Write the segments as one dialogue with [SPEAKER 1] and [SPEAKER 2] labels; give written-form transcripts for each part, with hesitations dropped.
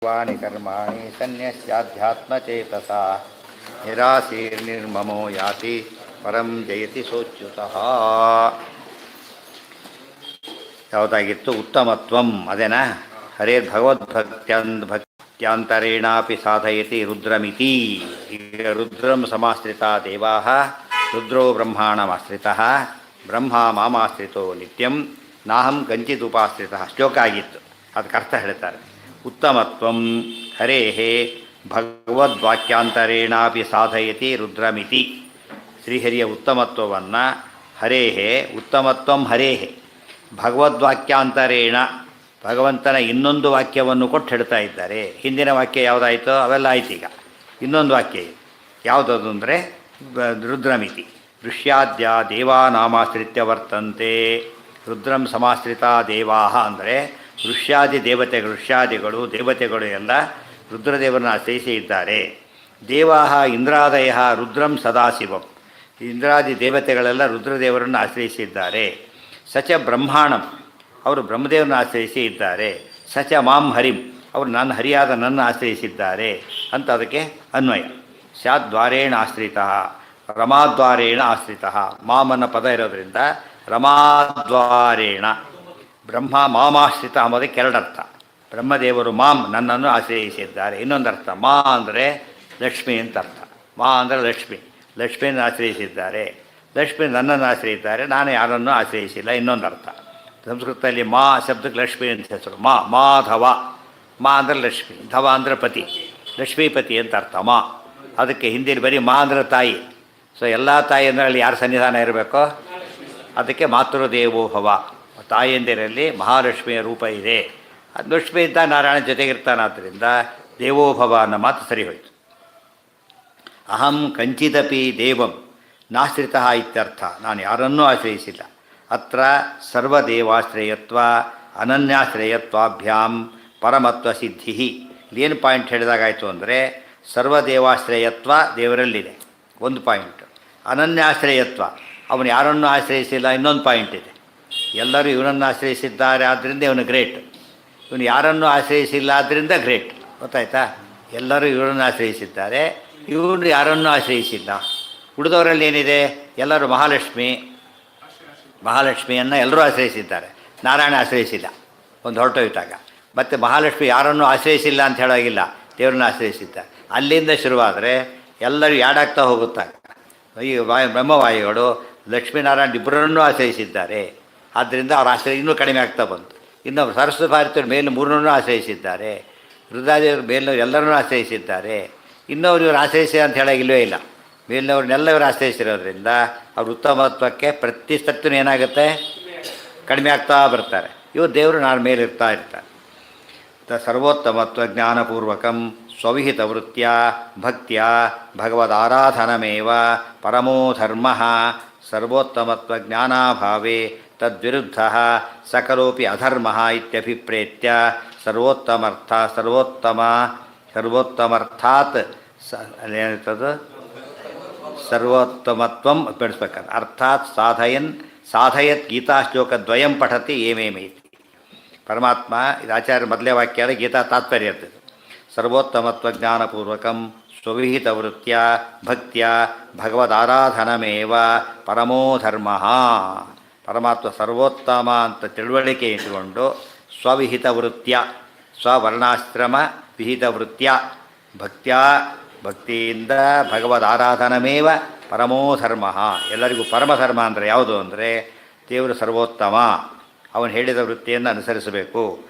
[SPEAKER 1] ವಾಣಿ ಕರ್ಮಾಣಿ ಸನ್ಯಸ್ಯಾಧ್ಯಾತ್ಮಚೇತಸಾ ನಿರಾಸೀರ್ನಿರ್ಮಮೋ ಯಾತಿ ಪರಂ ಜಯತಿ ಸೋಚ್ಯುತಃ. ಯಾವುದಾಗಿತ್ತು? ಉತ್ತಮತ್ವಂ. ಅದೇನಾ? ಹರೇರ್ ಭಗವದ್ಭಕ್ತ್ಯಾಂತರೇಣಾಪಿ ಸಾಧಯತಿ ರುದ್ರಮಿತಿ. ಈಗ ರುದ್ರಂ ಸಮಾಶ್ರಿತ ದೇವಾಃ ರುದ್ರೋ ಬ್ರಹ್ಮಾಣಮಾಶ್ರಿತಃ ಬ್ರಹ್ಮ ಮಾಮಾಶ್ರಿತೋ ನಿತ್ಯಂ ನಾಹಂ ಕಂಚಿದುಪಾಶ್ರಿತಃ. ಶ್ಲೋಕ ಆಗಿತ್ತು, ಅದಕ್ಕೆ ಅರ್ಥ ಹೇಳ್ತಾರೆ. ಉತ್ತಮತ್ವಂ ಹರೇಃ ಭಗವದ್ವಾಕ್ಯಾಂತರೇಣಾಪಿ ಸಾಧಯತಿ ರುದ್ರಮಿತಿ. ಶ್ರೀಹರಿಯ ಉತ್ತಮತ್ವವನ್ನು ಹರೇಃ ಉತ್ತಮತ್ವಂ ಹರೇಃ ಭಗವದ್ವಾಕ್ಯಾಂತರೇಣ ಭಗವಂತನ ಇನ್ನೊಂದು ವಾಕ್ಯವನ್ನು ಕೊಟ್ಟು ಹೇಳ್ತಾ ಇದ್ದಾರೆ. ಹಿಂದಿನ ವಾಕ್ಯ ಯಾವುದಾಯಿತೋ ಅವೆಲ್ಲ ಆಯ್ತು. ಈಗ ಇನ್ನೊಂದು ವಾಕ್ಯ ಯಾವುದದು ಅಂದರೆ ರುದ್ರಮಿತಿ. ಋಷ್ಯಾದ್ಯ ದೇವಾನಾಮಾಶ್ರಿತ್ಯ ವರ್ತಂತೆ. ರುದ್ರಂ ಸಮಾಶ್ರಿತ ದೇವಾಹ ಅಂದರೆ ಋಷ್ಯಾದಿ ದೇವತೆಗಳು, ಋಷ್ಯಾದಿಗಳು ದೇವತೆಗಳು ಎಲ್ಲ ರುದ್ರದೇವರನ್ನು ಆಶ್ರಯಿಸಿ ಇದ್ದಾರೆ. ದೇವಾಹ ಇಂದ್ರಾದಯ ರುದ್ರಂ ಸದಾಶಿವಂ. ಇಂದ್ರಾದಿ ದೇವತೆಗಳೆಲ್ಲ ರುದ್ರದೇವರನ್ನು ಆಶ್ರಯಿಸಿದ್ದಾರೆ. ಸಚ ಬ್ರಹ್ಮಾಣಂ, ಅವರು ಬ್ರಹ್ಮದೇವರನ್ನು ಆಶ್ರಯಿಸಿ ಇದ್ದಾರೆ. ಸಚ ಮಾಂ ಹರಿಂ, ಅವರು ನನ್ನ ಹರಿಯಾದ ನನ್ನ ಆಶ್ರಯಿಸಿದ್ದಾರೆ ಅಂತ ಅದಕ್ಕೆ ಅನ್ವಯ. ಸ್ಯಾದ್ವಾರೇಣ ಆಶ್ರಿತ ರಮಾದ್ವಾರೇಣ ಆಶ್ರಿತ. ಮಾಮನ ಪದ ಇರೋದರಿಂದ ರಮಾದ್ವಾರೇಣ ಬ್ರಹ್ಮ ಮಾಮಾಶ್ರಿತ ಅಂಬೋದಕ್ಕೆ ಎರಡರ್ಥ. ಬ್ರಹ್ಮದೇವರು ಮಾಂ ನನ್ನನ್ನು ಆಶ್ರಯಿಸಿದ್ದಾರೆ. ಇನ್ನೊಂದು ಅರ್ಥ ಮಾ ಅಂದರೆ ಲಕ್ಷ್ಮಿ ಅಂತ ಅರ್ಥ. ಮಾ ಅಂದರೆ ಲಕ್ಷ್ಮಿ, ಲಕ್ಷ್ಮಿಯನ್ನು ಆಶ್ರಯಿಸಿದ್ದಾರೆ. ಲಕ್ಷ್ಮಿ ನನ್ನನ್ನು ಆಶ್ರಯಿಸಿದ್ದಾರೆ, ನಾನು ಯಾರನ್ನೂ ಆಶ್ರಯಿಸಿಲ್ಲ. ಇನ್ನೊಂದು ಅರ್ಥ. ಸಂಸ್ಕೃತದಲ್ಲಿ ಮಾ ಶಬ್ದಕ್ಕೆ ಲಕ್ಷ್ಮಿ ಅಂತ ಹೆಸರು. ಮಾಧವ. ಮಾ ಅಂದರೆ ಲಕ್ಷ್ಮಿ, ಧವ ಅಂದರೆ ಪತಿ, ಲಕ್ಷ್ಮೀಪತಿ ಅಂತ ಅರ್ಥ ಮಾ. ಅದಕ್ಕೆ ಹಿಂದಿನ ಬರೀ ಮಾ ಅಂದರೆ ತಾಯಿ. ಸೊ ಎಲ್ಲ ತಾಯಿ ಅಂದರೆ ಅಲ್ಲಿ ಯಾರು ಸನ್ನಿಧಾನ ಇರಬೇಕೋ ಅದಕ್ಕೆ ಮಾತೃದೇವೋಭವ. ತಾಯಿಯಂದಿರಲ್ಲಿ ಮಹಾಲಕ್ಷ್ಮಿಯ ರೂಪ ಇದೆ. ಅದು ಲಕ್ಷ್ಮಿ ಅಂತ ನಾರಾಯಣ ಜೊತೆಗಿರ್ತಾನಾದ್ದರಿಂದ ದೇವೋಭವ ಅನ್ನೋ ಮಾತು ಸರಿ ಹೋಯಿತು. ಅಹಂ ಕಂಚಿದಪಿ ದೇವಂ ನಾಶ್ರಿತ ಇತ್ಯರ್ಥ. ನಾನು ಯಾರನ್ನೂ ಆಶ್ರಯಿಸಿಲ್ಲ. ಅತ್ರ ಸರ್ವದೇವಾಶ್ರಯತ್ವ ಅನನ್ಯಾಶ್ರಯತ್ವಾಭ್ಯಾಂ ಪರಮತ್ವ ಸಿದ್ಧಿ. ಇಲ್ಲೇನು ಪಾಯಿಂಟ್ ಹೇಳಿದಾಗಾಯಿತು ಅಂದರೆ ಸರ್ವದೇವಾಶ್ರಯತ್ವ ದೇವರಲ್ಲಿದೆ ಒಂದು ಪಾಯಿಂಟ್, ಅನನ್ಯಾಶ್ರಯತ್ವ ಅವನು ಯಾರನ್ನೂ ಆಶ್ರಯಿಸಿಲ್ಲ ಇನ್ನೊಂದು ಪಾಯಿಂಟ್ ಇದೆ. ಎಲ್ಲರೂ ಇವನನ್ನು ಆಶ್ರಯಿಸಿದ್ದಾರೆ ಆದ್ದರಿಂದ ಇವನು ಗ್ರೇಟ್, ಇವನು ಯಾರನ್ನೂ ಆಶ್ರಯಿಸಿಲ್ಲ ಆದ್ದರಿಂದ ಗ್ರೇಟ್. ಗೊತ್ತಾಯ್ತಾ? ಎಲ್ಲರೂ ಇವರನ್ನು ಆಶ್ರಯಿಸಿದ್ದಾರೆ, ಇವನು ಯಾರನ್ನೂ ಆಶ್ರಯಿಸಿಲ್ಲ. ಉಳಿದವರಲ್ಲಿ ಏನಿದೆ? ಎಲ್ಲರೂ ಮಹಾಲಕ್ಷ್ಮಿಯನ್ನು ಎಲ್ಲರೂ ಆಶ್ರಯಿಸಿದ್ದಾರೆ, ನಾರಾಯಣ ಆಶ್ರಯಿಸಿಲ್ಲ. ಒಂದು ಹೊರಟೋಯ್ತಾಗ ಮತ್ತು ಮಹಾಲಕ್ಷ್ಮಿ ಯಾರನ್ನೂ ಆಶ್ರಯಿಸಿಲ್ಲ ಅಂತ ಹೇಳೋಗಿಲ್ಲ, ದೇವರನ್ನು ಆಶ್ರಯಿಸಿದ್ದಾರೆ. ಅಲ್ಲಿಂದ ಶುರುವಾದರೆ ಎಲ್ಲರೂ ಯಾಡಾಗ್ತಾ ಹೋಗುತ್ತಾಗ ಈ ಬ್ರಹ್ಮವಾಯುಗಳು ಲಕ್ಷ್ಮೀನಾರಾಯಣ ಇಬ್ಬರನ್ನೂ ಆಶ್ರಯಿಸಿದ್ದಾರೆ. ಆದ್ದರಿಂದ ಅವ್ರ ಆಶ್ರಯ ಇನ್ನೂ ಕಡಿಮೆ ಆಗ್ತಾ ಬಂತು. ಇನ್ನು ಸರಸ್ವತಿ ಭಾರತೀಯರ ಮೇಲೆ ಮೂರನ್ನೂ ಆಶ್ರಯಿಸಿದ್ದಾರೆ, ರುದ್ರಾದೇವರು ಮೇಲಿನವ್ರು ಎಲ್ಲರನ್ನೂ ಆಶ್ರಯಿಸಿದ್ದಾರೆ. ಇನ್ನೊಬ್ರು ಇವರು ಆಶ್ರಯಿಸಿ ಅಂತ ಹೇಳೋಗಿಲ್ವೇ ಇಲ್ಲ. ಮೇಲಿನವ್ರನ್ನೆಲ್ಲ ಇವರು ಆಶ್ರಯಿಸಿರೋದ್ರಿಂದ ಅವ್ರ ಉತ್ತಮತ್ವಕ್ಕೆ ಪ್ರತಿ ಸತ್ವನೂ ಏನಾಗುತ್ತೆ? ಕಡಿಮೆ ಆಗ್ತಾ ಬರ್ತಾರೆ. ಇವರು ದೇವರು ನಾನು ಮೇಲಿರ್ತಾ ಇರ್ತಾರೆ. ಸರ್ವೋತ್ತಮತ್ವ ಜ್ಞಾನಪೂರ್ವಕಂ ಸ್ವವಿಹಿತ ವೃತ್ತಿಯ ಭಕ್ತಿಯ ಭಗವದಾರಾಧನಮೇವ ಪರಮೋ ಧರ್ಮ. ಸರ್ವೋತ್ತಮತ್ವ ಜ್ಞಾನಾಭಾವೇ ತದ್ವಿರುದ್ಧ ಸಕಲೋಪಿ ಅಧರ್ಮ ಇತ್ಯಭಿಪ್ರೇತ್ಯ ಸರ್ವೋತ್ತಮರ್ಥಾತ್ ಏನಿರ್ತದೆ ಸರ್ವೋತ್ತಮತ್ವಂ ಬೆಳೆಸ್ಬೇಕಾದ್ರೆ ಅರ್ಥಾತ್ ಸಾಧಯತ್ ಗೀತಾಶ್ಲೋಕದ್ವಯಂ ಪಠತಿ ಏಮೇಮೈತಿ. ಪರಮಾತ್ಮ ಇದು ಆಚಾರ್ಯ ಮೊದಲೇ ವಾಕ್ಯ ಅದ, ಗೀತಾ ತಾತ್ಪರ್ಯ ಇರ್ತದೆ. ಸರ್ವೋತ್ತಮತ್ವ ಜ್ಞಾನಪೂರ್ವಕಂ ಸ್ವವಿಹಿತ ವೃತ್ತಿಯ ಭಕ್ತಿಯ ಭಗವದಾರಾಧನಮೇವ ಪರಮೋ ಧರ್ಮ. ಪರಮಾತ್ಮ ಸರ್ವೋತ್ತಮ ಅಂತ ತಿಳುವಳಿಕೆ ಇಟ್ಟುಕೊಂಡು ಸ್ವವಿಹಿತ ವೃತ್ತಿಯ ಸ್ವವರ್ಣಾಶ್ರಮ ವಿಹಿತ ವೃತ್ತಿಯ ಭಕ್ತಿಯಿಂದ ಭಗವದಾರಾಧನಮೇವ ಪರಮೋ ಧರ್ಮ. ಎಲ್ಲರಿಗೂ ಪರಮಧರ್ಮ ಅಂದರೆ ಯಾವುದು ಅಂದರೆ ದೇವರು ಸರ್ವೋತ್ತಮ, ಅವನು ಹೇಳಿದ ವೃತ್ತಿಯನ್ನು ಅನುಸರಿಸಬೇಕು,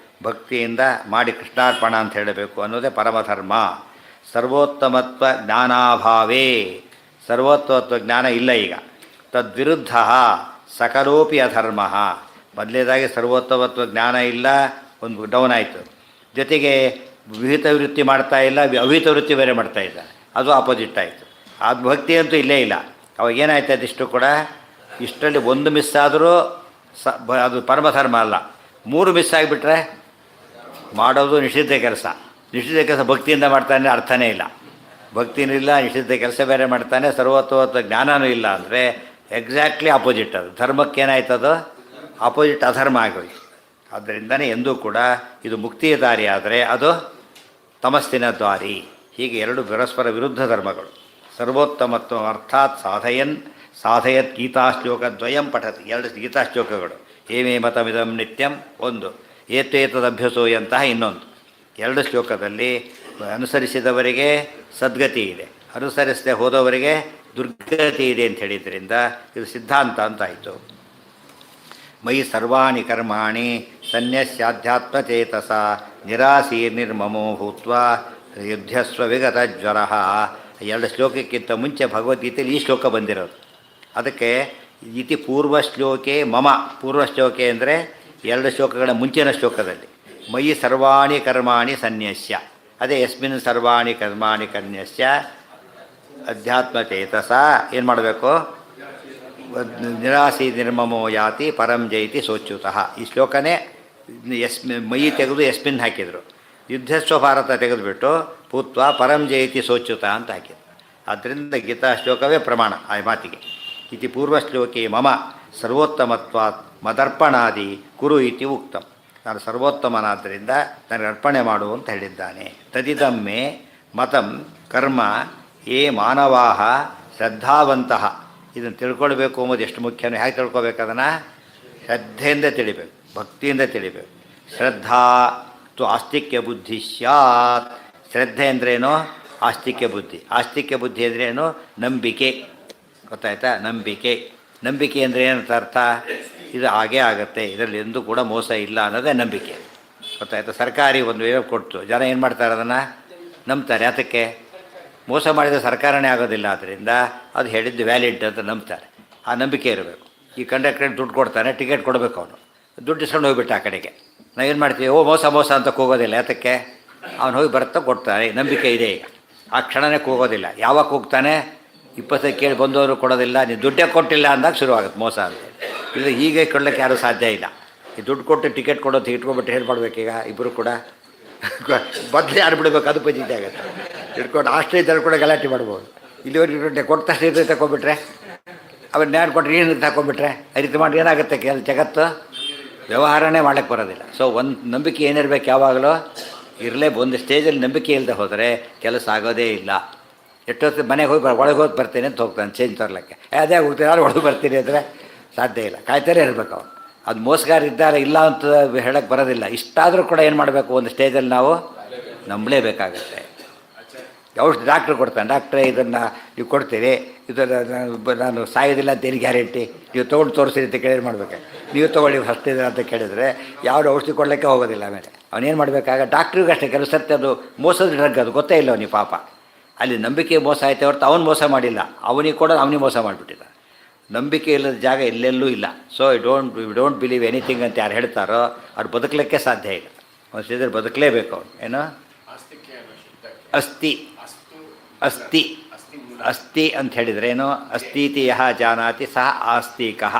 [SPEAKER 1] ಭಕ್ತಿಯಿಂದ ಮಾಡಿ ಕೃಷ್ಣಾರ್ಪಣ ಅಂತ ಹೇಳಬೇಕು ಅನ್ನೋದೇ ಪರಮಧರ್ಮ. ಸರ್ವೋತ್ತಮತ್ವ ಜ್ಞಾನಾಭಾವೇ, ಸರ್ವೋತ್ತಮತ್ವ ಜ್ಞಾನ ಇಲ್ಲ ಈಗ. ತದ್ವಿರುದ್ಧ ಸಕಲೋಪಿ ಅಧರ್ಮ. ಮೊದಲನೇದಾಗಿ ಸರ್ವೋತ್ತಮತ್ವ ಜ್ಞಾನ ಇಲ್ಲ, ಒಂದು ಡೌನ್ ಆಯಿತು. ಜೊತೆಗೆ ವಿಹಿತ ವೃತ್ತಿ ಮಾಡ್ತಾ ಇಲ್ಲ, ಅವಿಹಿತ ವೃತ್ತಿ ಬೇರೆ ಮಾಡ್ತಾ ಇದ್ದ, ಅದು ಆಪೋಸಿಟ್ ಆಯಿತು. ಅದು ಭಕ್ತಿ ಅಂತೂ ಇಲ್ಲೇ ಇಲ್ಲ. ಅವಾಗ ಏನಾಯ್ತು? ಅದಿಷ್ಟು ಕೂಡ ಇಷ್ಟರಲ್ಲಿ ಒಂದು ಮಿಸ್ ಆದರೂ ಅದು ಪರಮಧರ್ಮ ಅಲ್ಲ. ಮೂರು ಮಿಸ್ ಆಗಿಬಿಟ್ರೆ ಮಾಡೋದು ನಿಷಿದ್ಧ ಕೆಲಸ. ನಿಷಿದ್ಧ ಕೆಲಸ ಭಕ್ತಿಯಿಂದ ಮಾಡ್ತಾನೆ ಅರ್ಥನೇ ಇಲ್ಲ. ಭಕ್ತಿನೂ ಇಲ್ಲ, ನಿಷಿದ್ಧ ಕೆಲಸ ಬೇರೆ ಮಾಡ್ತಾನೆ, ಸರ್ವೋತ್ತಮತ್ವ ಜ್ಞಾನವೂ ಇಲ್ಲ ಅಂದರೆ ಎಕ್ಸಾಕ್ಟ್ಲಿ ಆಪೋಸಿಟ್. ಅದು ಧರ್ಮಕ್ಕೇನಾಯ್ತದು? ಆಪೋಸಿಟ್ ಅಧರ್ಮ ಆಗೋಯ್ತು. ಆದ್ದರಿಂದನೇ ಎಂದೂ ಕೂಡ ಇದು ಮುಕ್ತಿಯ ದಾರಿ ಆದರೆ ಅದು ತಮಸ್ಸಿನ ದ್ವಾರಿ. ಹೀಗೆ ಎರಡು ಪರಸ್ಪರ ವಿರುದ್ಧ ಧರ್ಮಗಳು. ಸರ್ವೋತ್ತಮತ್ವ ಅರ್ಥಾತ್ ಸಾಧಯತ್ ಗೀತಾಶ್ಲೋಕದ್ವಯಂ ಪಠತಿ. ಎರಡು ಗೀತಾಶ್ಲೋಕಗಳು. ಏಮೇ ಮತಮಿದಂ ನಿತ್ಯಂ ಒಂದು, ಏತೇತದಭ್ಯಸೋಯಂತಹ ಇನ್ನೊಂದು. ಎರಡು ಶ್ಲೋಕದಲ್ಲಿ ಅನುಸರಿಸಿದವರಿಗೆ ಸದ್ಗತಿ ಇದೆ, ಅನುಸರಿಸದೆ ಹೋದವರಿಗೆ ದುರ್ಗತಿ ಇದೆ ಅಂತ ಹೇಳಿದ್ರಿಂದ ಇದು ಸಿದ್ಧಾಂತ ಅಂತಾಯಿತು. ಮಯಿ ಸರ್ವಾಣಿ ಕರ್ಮಾಣಿ ಸನ್ಯಸ್ಯಾಧ್ಯಾತ್ಮಚೇತಸ ನಿರಾಸೀರ್ನಿರ್ಮಮೋ ಭೂತ್ವ ಯುದ್ಧಸ್ವ ವಿಗತ ಜ್ವರ. ಎರಡು ಶ್ಲೋಕಕ್ಕಿಂತ ಮುಂಚೆ ಭಗವದ್ಗೀತೆಯಲ್ಲಿ ಈ ಶ್ಲೋಕ ಬಂದಿರೋದು. ಅದಕ್ಕೆ ಇತಿ ಪೂರ್ವಶ್ಲೋಕೆ ಮಮ, ಪೂರ್ವಶ್ಲೋಕೆ ಅಂದರೆ ಎರಡು ಶ್ಲೋಕಗಳ ಮುಂಚಿನ ಶ್ಲೋಕದಲ್ಲಿ ಮಯಿ ಸರ್ವಾಣಿ ಕರ್ಮಾಣಿ ಸನ್ಯಸ್ಯ, ಅದೇ ಯಸ್ಮಿನ್ ಸರ್ವಾಣಿ ಕರ್ಮಾಣಿ ಕನ್ಯಸ್ಯ ಅಧ್ಯಾತ್ಮಚೇತಸ ಏನು ಮಾಡಬೇಕು, ನಿರಾಸಿ ನಿರ್ಮಮೋ ಯಾತಿ ಪರಂ ಜೈತಿ ಸೋಚ್ಯುತಃ. ಈ ಶ್ಲೋಕನೇ ಮಯಿ ತೆಗೆದು ಯಸ್ಮಿನ್ ಹಾಕಿದರು, ಯುದ್ಧಸ್ವ ಭಾರತ ತೆಗೆದುಬಿಟ್ಟು ಭೂತ್ವ ಪರಂ ಜಯತಿ ಸೋಚ್ಯುತ ಅಂತ ಹಾಕಿದ್ರು. ಆದ್ದರಿಂದ ಗೀತಾ ಶ್ಲೋಕವೇ ಪ್ರಮಾಣ ಆ ಮಾತಿಗೆ. ಇತಿ ಪೂರ್ವಶ್ಲೋಕೆ ಮಮ ಸರ್ವೋತ್ತಮತ್ವಾತ್ ಮದರ್ಪಣಾದಿ ಕುರು ಇತಿ ಉಕ್ತಂ. ನಾನು ಸರ್ವೋತ್ತಮನಾದ್ದರಿಂದ ನನಗೆ ಅರ್ಪಣೆ ಮಾಡು ಅಂತ ಹೇಳಿದ್ದಾನೆ. ತದಿದಮ್ಮೆ ಮತಂ ಕರ್ಮ ಯೇ ಮಾನವಾಹ ಶ್ರದ್ಧಾವಂತಹ. ಇದನ್ನು ತಿಳ್ಕೊಳ್ಬೇಕು ಅಂಬೋದು ಎಷ್ಟು ಮುಖ್ಯನೋ. ಹೇಗೆ ತಿಳ್ಕೊಬೇಕು ಅದನ್ನು? ಶ್ರದ್ಧೆಯಿಂದ ತಿಳಿಬೇಕು, ಭಕ್ತಿಯಿಂದ ತಿಳಿಬೇಕು. ಶ್ರದ್ಧಾ ತು ಆಸ್ತಿಕ್ಯ ಬುದ್ಧಿ ಸ್ಯಾತ್. ಶ್ರದ್ಧೆ ಅಂದ್ರೇನು? ಆಸ್ತಿಕ್ಯ ಬುದ್ಧಿ. ಆಸ್ತಿಕ್ಯ ಬುದ್ಧಿ ಅಂದ್ರೇನು? ನಂಬಿಕೆ. ಗೊತ್ತಾಯ್ತಾ? ನಂಬಿಕೆ. ನಂಬಿಕೆ ಅಂದರೆ ಏನಂತ ಅರ್ಥ? ಇದು ಹಾಗೇ ಆಗುತ್ತೆ, ಇದರಲ್ಲಿ ಎಂದೂ ಕೂಡ ಮೋಸ ಇಲ್ಲ ಅನ್ನೋದೇ ನಂಬಿಕೆ. ಗೊತ್ತಾಯ್ತಾ? ಸರ್ಕಾರಿ ಒಂದು ವೇಳೆ ಕೊಟ್ಟು ಜನ ಏನು ಮಾಡ್ತಾರೆ, ಅದನ್ನು ನಂಬ್ತಾರೆ. ಅದಕ್ಕೆ ಮೋಸ ಮಾಡಿದರೆ ಸರ್ಕಾರನೇ ಆಗೋದಿಲ್ಲ. ಆದ್ದರಿಂದ ಅದು ಹೇಳಿದ್ದು ವ್ಯಾಲಿಡ್ ಅಂತ ನಂಬ್ತಾರೆ. ಆ ನಂಬಿಕೆ ಇರಬೇಕು. ಈ ಕಂಡಕ್ಟರ್ ದುಡ್ಡು ಕೊಡ್ತಾನೆ, ಟಿಕೆಟ್ ಕೊಡಬೇಕು, ಅವನು ದುಡ್ಡು ಇಸ್ಕೊಂಡು ಹೋಗ್ಬಿಟ್ಟು ಆ ಕಡೆಗೆ ನಾವೇನು ಮಾಡ್ತೀವಿ, ಓ ಮೋಸ ಮೋಸ ಅಂತ ಕೂಗೋದಿಲ್ಲ. ಯಾತಕ್ಕೆ? ಅವನು ಹೋಗಿ ಬರುತ್ತಾ ಕೊಡ್ತಾನೆ. ನಂಬಿಕೆ ಇದೆ. ಈಗ ಆ ಕ್ಷಣನೇ ಕೂಗೋದಿಲ್ಲ. ಯಾವಾಗ ಕೂಗ್ತಾನೆ? 20 ಕೇಳಿ ಬಂದವರು ಕೊಡೋದಿಲ್ಲ, ನೀವು ದುಡ್ಡೇ ಕೊಟ್ಟಿಲ್ಲ ಅಂದಾಗ ಶುರುವಾಗುತ್ತೆ ಮೋಸ ಅಂತ. ಇಲ್ಲ ಹೀಗೆ ಕೊಡ್ಲಿಕ್ಕೆ ಯಾರೂ ಸಾಧ್ಯ ಇಲ್ಲ. ಈ ದುಡ್ಡು ಕೊಟ್ಟು ಟಿಕೆಟ್ ಕೊಡೋದು ಇಟ್ಕೊಬಿಟ್ಟು ಏನು ಮಾಡಬೇಕೀಗ? ಇಬ್ಬರು ಕೂಡ ಬದಲೇ ಯಾರು ಬಿಡಬೇಕು, ಅದು ಪಂಚಾಯಿತಿ ಆಗುತ್ತೆ. ಇಟ್ಕೊಂಡು ಆಸ್ಟ್ರೇಲಿಯದಲ್ಲಿ ಕೂಡ ಗಲಾಟೆ ಮಾಡ್ಬೋದು. ಇಲ್ಲಿವರೆಗೆ ಕೊಟ್ಟ ತಕ್ಷಣ ತಗೊಂಡ್ಬಿಟ್ರೆ, ಅವ್ರನ್ನ ಯಾರು ಕೊಟ್ಟರೆ ಏನು ತಗೊಂಡ್ಬಿಟ್ರೆ ಆ ರೀತಿ ಮಾಡಿ ಏನಾಗುತ್ತೆ? ಜಗತ್ತು ವ್ಯವಹಾರನೇ ಮಾಡೋಕ್ಕೆ ಬರೋದಿಲ್ಲ. ಸೊ ಒಂದು ನಂಬಿಕೆ ಏನಿರಬೇಕು ಯಾವಾಗಲೂ ಇರಲೇ. ಒಂದು ಸ್ಟೇಜಲ್ಲಿ ನಂಬಿಕೆ ಇಲ್ಲದೆ ಹೋದರೆ ಕೆಲಸ ಆಗೋದೇ ಇಲ್ಲ. ಎಷ್ಟೊತ್ತು ಮನೆಗೆ ಹೋಗಿ ಒಳಗೆ ಹೋಗಿ ಬರ್ತೀನಿ ಅಂತ ಹೋಗ್ತಾನೆ ಚೇಂಜ್ ತರಲಿಕ್ಕೆ. ಅದೇ ಹೋಗ್ತೀನಿ, ಯಾರು ಒಳಗೆ ಬರ್ತೀನಿ ಅಂದರೆ ಸಾಧ್ಯ ಇಲ್ಲ. ಕಾಯ್ತಾನೆ ಇರಬೇಕು ಅವನು. ಅದು ಮೋಸಗಾರ ಇದ್ದಾರೆ ಇಲ್ಲ ಅಂತ ಹೇಳಕ್ಕೆ ಬರೋದಿಲ್ಲ. ಇಷ್ಟಾದರೂ ಕೂಡ ಏನು ಮಾಡಬೇಕು? ಒಂದು ಸ್ಟೇಜಲ್ಲಿ ನಾವು ನಂಬಲೇಬೇಕಾಗತ್ತೆ. ಔಷಧಿ ಡಾಕ್ಟ್ರು ಕೊಡ್ತಾನೆ, ಡಾಕ್ಟ್ರೇ ಇದನ್ನು ನೀವು ಕೊಡ್ತೀರಿ, ಇದನ್ನು ನಾನು ಸಾಯೋದಿಲ್ಲ ಅಂತ ಏನು ಗ್ಯಾರಂಟಿ? ನೀವು ತೊಗೊಂಡು ತೋರಿಸಿ ಅಂತ ಕೇಳಿ ಮಾಡಬೇಕು. ನೀವು ತೊಗೊಳ್ಳಿ ಫಸ್ಟ್ ಇದೆ ಅಂತ ಕೇಳಿದರೆ ಯಾರು ಔಷಧಿ ಕೊಡಲಿಕ್ಕೆ ಹೋಗೋದಿಲ್ಲ. ಆಮೇಲೆ ಅವನೇನು ಮಾಡಬೇಕಾಗ? ಡಾಕ್ಟ್ರಿಗೂ ಅಷ್ಟೇ ಕೆಲವು ಸರ್ತಿ ಅದು ಮೋಸದ ಡ್ರಗ್, ಅದು ಗೊತ್ತೇ ಇಲ್ಲ ಅವನಿಗೆ ಪಾಪ. ಅಲ್ಲಿ ನಂಬಿಕೆ ಮೋಸ ಆಯ್ತು ಹೊರತು ಅವನು ಮೋಸ ಮಾಡಿಲ್ಲ, ಅವನಿಗೆ ಕೊಡೋದು ಅವನಿಗೆ ಮೋಸ ಮಾಡಿಬಿಟ್ಟಿಲ್ಲ. ನಂಬಿಕೆ ಇಲ್ಲದ ಜಾಗ ಎಲ್ಲೆಲ್ಲೂ ಇಲ್ಲ. ಸೊ ಡೋಂಟ್ ಬಿಲೀವ್ ಎನಿಥಿಂಗ್ ಅಂತ ಯಾರು ಹೇಳ್ತಾರೋ ಅವ್ರು ಬದುಕಲಿಕ್ಕೆ ಸಾಧ್ಯ ಇಲ್ಲ. ಒಂದು ಸ್ಟೇಜಲ್ಲಿ ಬದುಕಲೇಬೇಕು ಅವನು. ಏನು ಅಸ್ತಿ ಅಸ್ತಿ ಅಸ್ತಿ ಅಂತ ಹೇಳಿದರೆ ಏನು? ಅಸ್ತೀತಿ ಯಹ ಜಾನಾತಿ ಸಹ ಆಸ್ತಿಕಃ.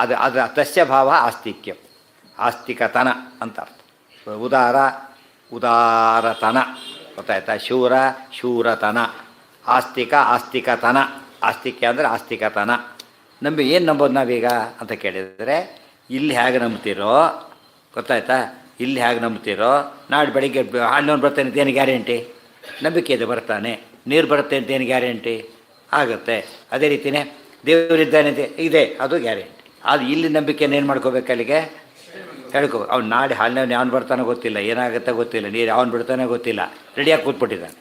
[SPEAKER 1] ಅದು ತಸ್ಯ ಭಾವ ಆಸ್ತಿಕ್ಯಂ, ಆಸ್ತಿಕತನ ಅಂತ ಅರ್ಥ. ಉದಾರತನ, ಗೊತ್ತಾಯ್ತಾ? ಶೂರ ಶೂರತನ, ಆಸ್ತಿಕ ಆಸ್ತಿಕತನ. ಆಸ್ತಿಕ್ಯ ಅಂದರೆ ಆಸ್ತಿಕತನ. ಏನು ನಂಬೋದು ನಾವೀಗ ಅಂತ ಕೇಳಿದರೆ, ಇಲ್ಲಿ ಹೇಗೆ ನಂಬ್ತೀರೋ ಗೊತ್ತಾಯ್ತಾ? ಇಲ್ಲಿ ಹೇಗೆ ನಂಬ್ತೀರೋ, ನಾಳೆ ಬೆಳಿಗ್ಗೆ ಹಣ್ಣು ಬರ್ತಾನೆ ಅಂತ ಏನು ಗ್ಯಾರಂಟಿ? ನಂಬಿಕೆ ಇದೆ ಬರ್ತಾನೆ. ನೀರು ಬರುತ್ತೆ ಅಂತ ಏನು ಗ್ಯಾರಂಟಿ? ಆಗುತ್ತೆ. ಅದೇ ರೀತಿಯೇ ದೇವರಿದ್ದಾನೆ ಅಂತ ಇದೆ, ಅದು ಗ್ಯಾರಂಟಿ. ಅದು ಇಲ್ಲಿ ನಂಬಿಕೆಯನ್ನು ಏನು ಮಾಡ್ಕೋಬೇಕು? ಅಲ್ಲಿಗೆ ಹೇಳ್ಕೋಬೇಕು. ಅವ್ನು ನಾಳೆ ಹಾಲಿನವ್ನು ಯಾವನು ಬರ್ತಾನೋ ಗೊತ್ತಿಲ್ಲ, ಏನಾಗುತ್ತೆ ಗೊತ್ತಿಲ್ಲ, ನೀರು ಯಾವನು ಬಿಡ್ತಾನೋ ಗೊತ್ತಿಲ್ಲ, ರೆಡಿಯಾಗಿ ಕೂತ್ಬಿಟ್ಟಿದ್ದಾನೆ.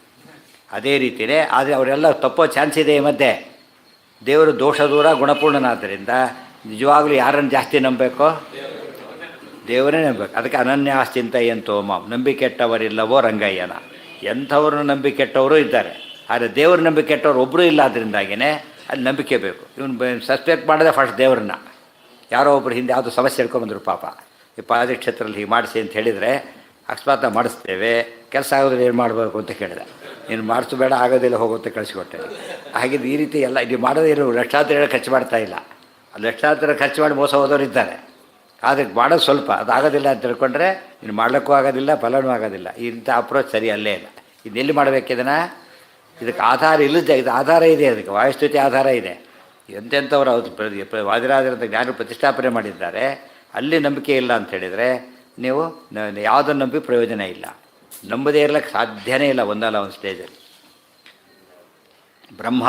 [SPEAKER 1] ಅದೇ ರೀತಿಯೇ ಆದರೆ ಅವರೆಲ್ಲ ತಪ್ಪೋ ಚಾನ್ಸ್ ಇದೆ. ಮಧ್ಯೆ ದೇವರು ದೋಷ ದೂರ ಗುಣಪೂರ್ಣನಾದ್ದರಿಂದ ನಿಜವಾಗಲೂ ಯಾರನ್ನು ಜಾಸ್ತಿ ನಂಬಬೇಕು? ದೇವರೇ ನಂಬಬೇಕು. ಅದಕ್ಕೆ ಅನನ್ಯಾಶ್ಚಿಂತೆಯಂತೋ ಮಾಂ, ನಂಬಿಕೆಟ್ಟವರಿಲ್ಲವೋ ರಂಗಯ್ಯನ. ಎಂಥವ್ರನ್ನ ನಂಬಿಕೆಟ್ಟವರು ಇದ್ದಾರೆ, ಆದರೆ ದೇವ್ರ ನಂಬಿಕೆಟ್ಟವ್ರು ಒಬ್ಬರೂ ಇಲ್ಲ. ಅದರಿಂದಾಗಿಯೇ ಅಲ್ಲಿ ನಂಬಿಕೆ ಬೇಕು. ಇವನು ಸಸ್ಪೆಕ್ಟ್ ಮಾಡಿದೆ ಫಸ್ಟ್ ದೇವ್ರನ್ನ. ಯಾರೋ ಒಬ್ಬರು ಹಿಂದೆ ಯಾವುದೋ ಸಮಸ್ಯೆ ಹೇಳ್ಕೊಂಬಂದರು ಪಾಪ, ಈ ಪಾದಕ್ಷೇತ್ರದಲ್ಲಿ ಹೀಗೆ ಮಾಡಿಸಿ ಅಂತ ಹೇಳಿದರೆ ಅಕಸ್ಮಾತ್ ಮಾಡಿಸ್ತೇವೆ, ಕೆಲಸ ಆಗೋದ್ರೆ ಏನು ಮಾಡಬೇಕು ಅಂತ ಕೇಳಿದೆ. ನೀನು ಮಾಡಿಸು ಬೇಡ, ಆಗೋದಿಲ್ಲ, ಹೋಗುತ್ತೆ, ಕಳಿಸ್ಕೊಟ್ಟೆ. ಹಾಗಿದ್ದು ಈ ರೀತಿ ಎಲ್ಲ ಇದು ಮಾಡೋದೇನು? ಲಕ್ಷಾಂತರ ಖರ್ಚು ಮಾಡ್ತಾ ಇಲ್ಲ. ಲಕ್ಷಾಂತರ ಖರ್ಚು ಮಾಡಿ ಮೋಸ ಹೋದವರು ಇದ್ದಾರೆ. ಆದರೆ ಮಾಡೋದು ಸ್ವಲ್ಪ, ಅದು ಆಗೋದಿಲ್ಲ ಅಂತ ತಿಳ್ಕೊಂಡ್ರೆ ಇನ್ನು ಮಾಡಲಿಕ್ಕೂ ಆಗೋದಿಲ್ಲ, ಫಲನೂ ಆಗೋದಿಲ್ಲ. ಇಂಥ ಅಪ್ರೋಚ್ ಸರಿ ಅಲ್ಲೇ ಇಲ್ಲ. ಇದೆಲ್ಲಿ ಮಾಡಬೇಕಿದನ್ನು? ಇದಕ್ಕೆ ಆಧಾರ ಇಲ್ಲದೆ, ಇದು ಆಧಾರ ಇದೆ, ಅದಕ್ಕೆ ವಾಯುಸ್ಥಿತಿ ಆಧಾರ ಇದೆ. ಎಂತೆಂಥವ್ರು ಅವ್ರು ವಾದಿರಾಜರಂತ ಜ್ಞಾನ ಪ್ರತಿಷ್ಠಾಪನೆ ಮಾಡಿದ್ದಾರೆ. ಅಲ್ಲಿ ನಂಬಿಕೆ ಇಲ್ಲ ಅಂತ ಹೇಳಿದರೆ ನೀವು ಯಾವುದನ್ನು ನಂಬಿ ಪ್ರಯೋಜನ ಇಲ್ಲ. ನಂಬದೇ ಇರಲಿಕ್ಕೆ ಸಾಧ್ಯನೇ ಇಲ್ಲ ಒಂದಲ್ಲ ಒಂದು ಸ್ಟೇಜಲ್ಲಿ. ಬ್ರಹ್ಮ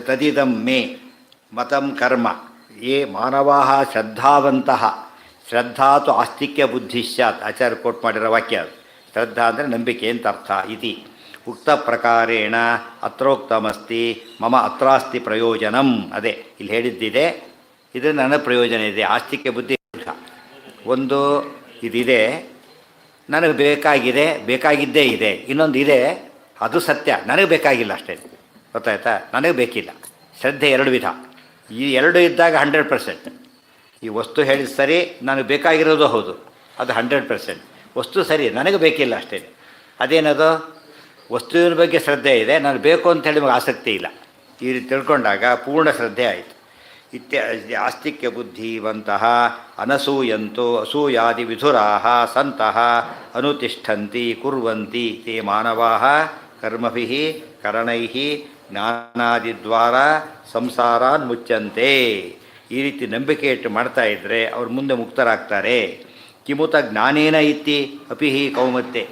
[SPEAKER 1] ತದಿದಂ ಮೇ ಮತಂ ಕರ್ಮ ಯೇ ಮಾನವಾ ಶ್ರದ್ಧಾವಂತಹ ಶ್ರದ್ಧಾತು ಆಸ್ತಿಕ್ಯ ಬುದ್ಧಿ ಸ್ಯಾತ್. ಆಚಾರ್ಯ ಕೋಟ್ ಮಾಡಿರೋ ವಾಕ್ಯ ಅದು. ಶ್ರದ್ಧಾ ಅಂದರೆ ನಂಬಿಕೆ ಅಂತ ಅರ್ಥ. ಇತಿ ಉಕ್ತ ಪ್ರಕಾರೇಣ ಅತ್ರೋಕ್ತಮಸ್ತಿ ಮಮ ಅತ್ರಾಸ್ತಿ ಪ್ರಯೋಜನಂ. ಅದೇ ಇಲ್ಲಿ ಹೇಳಿದ್ದಿದೆ, ಇದು ನನ್ನ ಪ್ರಯೋಜನ ಇದೆ. ಆಸ್ತಿಕ್ಯ ಬುದ್ಧಿ ಒಂದು ಇದಿದೆ, ನನಗೆ ಬೇಕಾಗಿದೆ, ಬೇಕಾಗಿದ್ದೇ ಇದೆ. ಇನ್ನೊಂದು ಇದೆ, ಅದು ಸತ್ಯ, ನನಗೆ ಬೇಕಾಗಿಲ್ಲ ಅಷ್ಟೇ. ಗೊತ್ತಾಯ್ತಾ? ನನಗೆ ಬೇಕಿಲ್ಲ. ಶ್ರದ್ಧೆ ಎರಡು ವಿಧ. ಈ ಎರಡು ಇದ್ದಾಗ 100%. ಈ ವಸ್ತು ಹೇಳಿದ ಸರಿ, ನನಗೆ ಬೇಕಾಗಿರೋದು ಹೌದು, ಅದು 100%. ವಸ್ತು ಸರಿ, ನನಗೆ ಬೇಕಿಲ್ಲ ಅಷ್ಟೇ. ಅದೇನದು? ವಸ್ತುವಿನ ಬಗ್ಗೆ ಶ್ರದ್ಧೆ ಇದೆ, ನಾನು ಬೇಕು ಅಂತೇಳಿ ನಿಮಗೆ ಆಸಕ್ತಿ ಇಲ್ಲ. ಈ ರೀತಿ ತಿಳ್ಕೊಂಡಾಗ ಪೂರ್ಣ ಶ್ರದ್ಧೆ ಆಯಿತು. ಆಸ್ತಿಕ್ಯ ಬುದ್ಧಿವಂತಹ ಅನಸೂಯಂತು ಅಸೂಯಾದಿ ವಿಧುರಾಹ ಸಂತಹ ಅನುತಿಷ್ಠಂತಿ ಕುರ್ವಂತಿ ತೇ ಮಾನವಾಹ ಕರ್ಮಭಿಃ ಕರಣೈಃ ಜ್ಞಾನಾದಿದ್ವಾರ ಸಂಸಾರಾನ್ ಮುಚ್ಚಂತೆ. ಈ ರೀತಿ ನಂಬಿಕೆ ಇಟ್ಟು ಮಾಡ್ತಾ ಇದ್ದರೆ ಅವ್ರು ಮುಂದೆ ಮುಕ್ತರಾಗ್ತಾರೆ. ಕಿಮುತ ಜ್ಞಾನೇನ ಇತ್ತಿ ಅಪಿಹಿ ಕೌಮತ್ತೆ.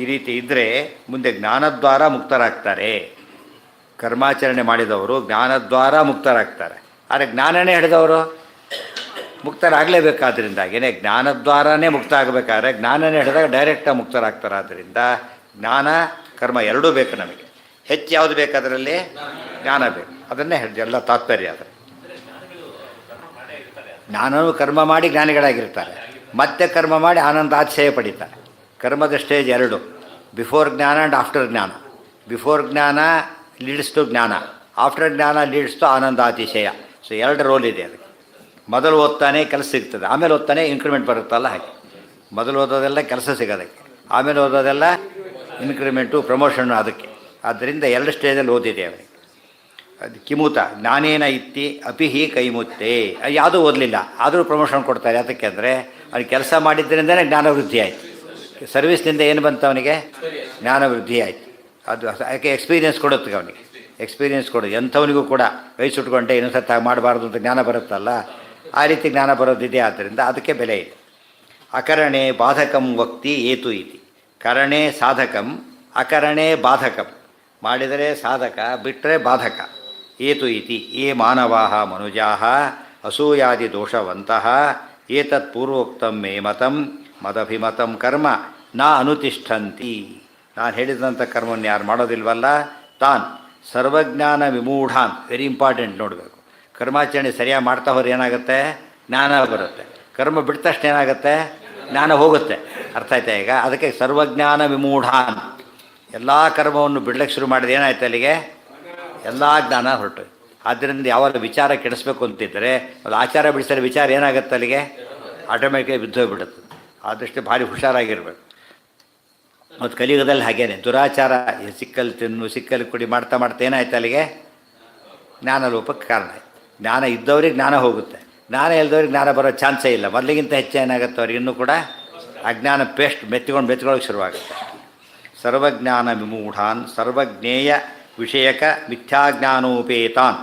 [SPEAKER 1] ಈ ರೀತಿ ಇದ್ದರೆ ಮುಂದೆ ಜ್ಞಾನದ್ವಾರ ಮುಕ್ತರಾಗ್ತಾರೆ. ಕರ್ಮಾಚರಣೆ ಮಾಡಿದವರು ಜ್ಞಾನದ್ವಾರ ಮುಕ್ತರಾಗ್ತಾರೆ. ಆದರೆ ಜ್ಞಾನನೇ ಹಿಡಿದವರು ಮುಕ್ತರಾಗಲೇಬೇಕಾದ್ರಿಂದಾಗೇ ಜ್ಞಾನದ್ವಾರನೇ ಮುಕ್ತ ಆಗಬೇಕಾದ್ರೆ ಜ್ಞಾನನೇ ಹಿಡಿದಾಗ ಡೈರೆಕ್ಟಾಗಿ ಮುಕ್ತರಾಗ್ತಾರೆ. ಆದ್ದರಿಂದ ಜ್ಞಾನ ಕರ್ಮ ಎರಡೂ ಬೇಕು ನಮಗೆ. ಹೆಚ್ಚು ಯಾವುದು ಬೇಕು ಅದರಲ್ಲಿ? ಜ್ಞಾನ ಬೇಕು. ಅದನ್ನೇ ಎಲ್ಲ ತಾತ್ಪರ್ಯ. ಅದು ಜ್ಞಾನವೂ ಕರ್ಮ ಮಾಡಿ ಜ್ಞಾನಿಗಳಾಗಿರ್ತಾರೆ, ಮತ್ತೆ ಕರ್ಮ ಮಾಡಿ ಆನಂದಾತಿಶಯ ಪಡೀತಾರೆ. ಕರ್ಮದ ಸ್ಟೇಜ್ ಎರಡು, ಬಿಫೋರ್ ಜ್ಞಾನ ಆ್ಯಂಡ್ ಆಫ್ಟರ್ ಜ್ಞಾನ. ಬಿಫೋರ್ ಜ್ಞಾನ ಲೀಡ್ಸ್ ಟು ಜ್ಞಾನ, ಆಫ್ಟರ್ ಜ್ಞಾನ ಲೀಡ್ಸ್ ಟು ಆನಂದಾತಿಶಯ. ಸೊ ಎರಡು ರೋಲ್ ಇದೆ ಅದಕ್ಕೆ. ಮೊದಲು ಓದ್ತಾನೆ ಕೆಲಸ ಸಿಗ್ತದೆ, ಆಮೇಲೆ ಓದ್ತಾನೆ ಇನ್ಕ್ರಿಮೆಂಟ್ ಬರುತ್ತಲ್ಲ ಹಾಗೆ. ಮೊದಲು ಓದೋದೆಲ್ಲ ಕೆಲಸ ಸಿಗೋದಕ್ಕೆ, ಆಮೇಲೆ ಓದೋದೆಲ್ಲ ಇನ್ಕ್ರಿಮೆಂಟು ಪ್ರಮೋಷನ್ನು ಅದಕ್ಕೆ. ಆದ್ದರಿಂದ ಎರಡು ಸ್ಟೇಜಲ್ಲಿ ಓದಿದೆ ಅವನಿಗೆ. ಅದು ಕಿಮುತ ಜ್ಞಾನೇನ ಇತ್ತಿ ಅಪಿಹಿ ಕೈಮುತ್ತೆ. ಯಾವುದೂ ಓದಲಿಲ್ಲ ಆದರೂ ಪ್ರಮೋಷನ್ ಕೊಡ್ತಾರೆ. ಅದಕ್ಕೆ ಅಂದರೆ ಅವ್ನಿಗೆ ಕೆಲಸ ಮಾಡಿದ್ದರಿಂದನೇ ಜ್ಞಾನವೃದ್ಧಿ ಆಯಿತು. ಸರ್ವಿಸ್ನಿಂದ ಏನು ಬಂತು ಅವನಿಗೆ? ಜ್ಞಾನವೃದ್ಧಿ ಆಯಿತು. ಅದು ಯಾಕೆ ಎಕ್ಸ್ಪೀರಿಯೆನ್ಸ್ ಕೊಡುತ್ತೆ ಅವನಿಗೆ. ಎಕ್ಸ್ಪೀರಿಯೆನ್ಸ್ ಕೊಡೋದು ಎಂಥವನಿಗೂ ಕೂಡ ಕೈ ಸುಟ್ಕೊಂಡೆ ಇನ್ನೊಂದು ಮಾಡಬಾರ್ದು ಅಂತ ಜ್ಞಾನ ಬರುತ್ತಲ್ಲ, ಆ ರೀತಿ ಜ್ಞಾನ ಬರೋದಿದೆ. ಆದ್ದರಿಂದ ಅದಕ್ಕೆ ಬೆಲೆ ಇದೆ. ಅಕರಣೆ ಬಾಧಕಂ ವಕ್ತಿ ಏತು ಇತಿ. ಕರಣೆ ಸಾಧಕಂ, ಅಕರಣೆ ಬಾಧಕಂ. ಮಾಡಿದರೆ ಸಾಧಕ, ಬಿಟ್ಟರೆ ಬಾಧಕ. ಏತು ಇತಿ ಯೇ ಮಾನವಾಹ ಮನುಜಾಹ ಅಸೂಯಾದಿ ದೋಷವಂತಹ ಏತತ್ ಪೂರ್ವೋಕ್ತಂ ಮೇ ಮತಂ ಮದಭಿಮತಂ ಕರ್ಮ ನ ಅನುತಿಷ್ಠಂತಿ. ನಾನು ಹೇಳಿದಂಥ ಕರ್ಮವನ್ನು ಯಾರು ಮಾಡೋದಿಲ್ವಲ್ಲ ತಾನ್ ಸರ್ವಜ್ಞಾನ ವಿಮೂಢಾನ್. ವೆರಿ ಇಂಪಾರ್ಟೆಂಟ್ ನೋಡಬೇಕು. ಕರ್ಮಾಚರಣೆ ಸರಿಯಾಗಿ ಮಾಡ್ತಾ ಹೋದ್ರೆ ಏನಾಗುತ್ತೆ? ಜ್ಞಾನ ಬರುತ್ತೆ. ಕರ್ಮ ಬಿಟ್ಟ ತಕ್ಷಣ ಏನಾಗುತ್ತೆ? ಜ್ಞಾನ ಹೋಗುತ್ತೆ. ಅರ್ಥ ಆಯ್ತಾ ಈಗ? ಅದಕ್ಕೆ ಸರ್ವಜ್ಞಾನ ವಿಮೂಢಾನ್. ಎಲ್ಲ ಕರ್ಮವನ್ನು ಬಿಡ್ಲಿಕ್ಕೆ ಶುರು ಮಾಡಿದ್ರೆ ಏನಾಯ್ತು ಅಲ್ಲಿಗೆ? ಎಲ್ಲ ಜ್ಞಾನ ಹೊರಟು. ಆದ್ದರಿಂದ ಯಾವಾಗ ವಿಚಾರ ಕೆಡಿಸ್ಬೇಕು ಅಂತಿದ್ದರೆ ಅದು ಆಚಾರ ಬಿಡಿಸಿದ್ರೆ ವಿಚಾರ ಏನಾಗುತ್ತೆ ಅಲ್ಲಿಗೆ? ಆಟೋಮೆಟಿಕಾಗಿ ಬಿದ್ದೋಗ್ಬಿಡುತ್ತೆ. ಆದಷ್ಟು ಭಾರಿ ಹುಷಾರಾಗಿರ್ಬೇಕು. ಮತ್ತು ಕಲಿಯುಗದಲ್ಲಿ ಹಾಗೇನೆ ದುರಾಚಾರ, ಸಿಕ್ಕಲ್ಲಿ ತಿನ್ನು ಸಿಕ್ಕಲ್ಲಿ ಕುಡಿ ಮಾಡ್ತಾ ಮಾಡ್ತಾ ಏನಾಯ್ತು ಅಲ್ಲಿಗೆ? ಜ್ಞಾನ ಲೋಪಕ್ಕೆ ಕಾರಣ ಆಯ್ತು. ಜ್ಞಾನ ಇದ್ದವ್ರಿಗೆ ಜ್ಞಾನ ಹೋಗುತ್ತೆ, ಜ್ಞಾನ ಇಲ್ಲದವ್ರಿಗೆ ಜ್ಞಾನ ಬರೋ ಚಾನ್ಸೇ ಇಲ್ಲ. ಮೊದಲಿಗಿಂತ ಹೆಚ್ಚು ಏನಾಗುತ್ತೆ ಅವ್ರಿಗೆ ಇನ್ನೂ ಕೂಡ ಅಜ್ಞಾನ ಪೇಸ್ಟ್ ಮೆತ್ಕೊಳ್ಳೋಕೆ ಶುರುವಾಗುತ್ತೆ. ಸರ್ವಜ್ಞಾನ ವಿಮೂಢಾನ್ ಸರ್ವಜ್ಞೇಯ ವಿಷಯಕ ಮಿಥ್ಯಾಜ್ಞಾನೋಪೇತಾನ್.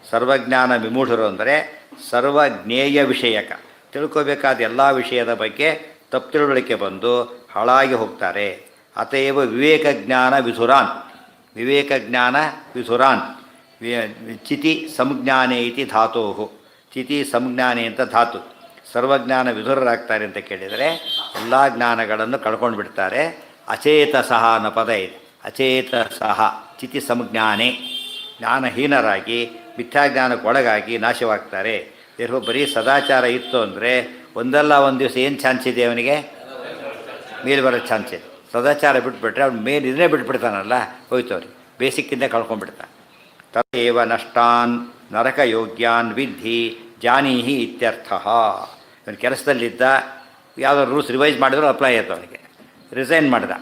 [SPEAKER 1] ಸರ್ವಜ್ಞಾನ ವಿಮೂಢರು ಅಂದರೆ ಸರ್ವಜ್ಞೇಯ ವಿಷಯಕ, ತಿಳ್ಕೋಬೇಕಾದ ಎಲ್ಲ ವಿಷಯದ ಬಗ್ಗೆ ತಪ್ಪು ತಿಳುವಳಿಕೆ ಬಂದು ಹಾಳಾಗಿ ಹೋಗ್ತಾರೆ. ಅತೇವ ವಿವೇಕ ಜ್ಞಾನ ವಿಧುರಾನ್. ವಿವೇಕ ಜ್ಞಾನ ವಿಧುರಾನ್. ಚಿತಿ ಸಂಜ್ಞಾನೇ ಇತಿ ಧಾತೋ. ಚಿತಿ ಸಂಜ್ಞಾನೆ ಅಂತ ಧಾತು. ಸರ್ವಜ್ಞಾನ ವಿಧುರರಾಗ್ತಾರೆ ಅಂತ ಕೇಳಿದರೆ ಎಲ್ಲ ಜ್ಞಾನಗಳನ್ನು ಕಳ್ಕೊಂಡು ಬಿಡ್ತಾರೆ. ಅಚೇತಸಃ ಅನ್ನೋ ಪದ ಇದೆ. ಅಚೇತಸಃ ಚಿತಿ ಸಂಜ್ಞಾನೆ. ಜ್ಞಾನಹೀನರಾಗಿ ಮಿಥ್ಯಾಜ್ಞಾನಕ್ಕೊಳಗಾಗಿ ನಾಶವಾಗ್ತಾರೆ. ಇರೋ ಬರೀ ಸದಾಚಾರ ಇತ್ತು ಅಂದರೆ ಒಂದಲ್ಲ ಒಂದು ದಿವಸ ಏನು ಚಾನ್ಸ್ ಇದೆ ಅವನಿಗೆ? ಮೇಲೆ ಬರೋ ಚಾನ್ಸ್ ಇದೆ. ಸದಾಚಾರ ಬಿಟ್ಬಿಟ್ರೆ ಅವ್ನು ಮೇಲೆ ಇದನ್ನೇ ಬಿಟ್ಬಿಡ್ತಾನಲ್ಲ, ಹೋಯ್ತು ಅವ್ರಿಗೆ. ಬೇಸಿಕ್ಕಿಂದ ಕಳ್ಕೊಂಡ್ಬಿಡ್ತಾನೆ. ತದೇವ ನಷ್ಟಾನ್ ನರಕಯೋಗ್ಯಾನ್ ವಿದ್ಧಿ ಜಾನೀಹಿ ಇತ್ಯರ್ಥ. ಇವನು ಕೆಲಸದಲ್ಲಿದ್ದ, ಯಾವುದೋ ರೂಲ್ಸ್ ರಿವೈಸ್ ಮಾಡಿದ್ರು ಅಪ್ಲೈ ಆಯಿತು ಅವನಿಗೆ. ರಿಸೈನ್ ಮಾಡಿದ,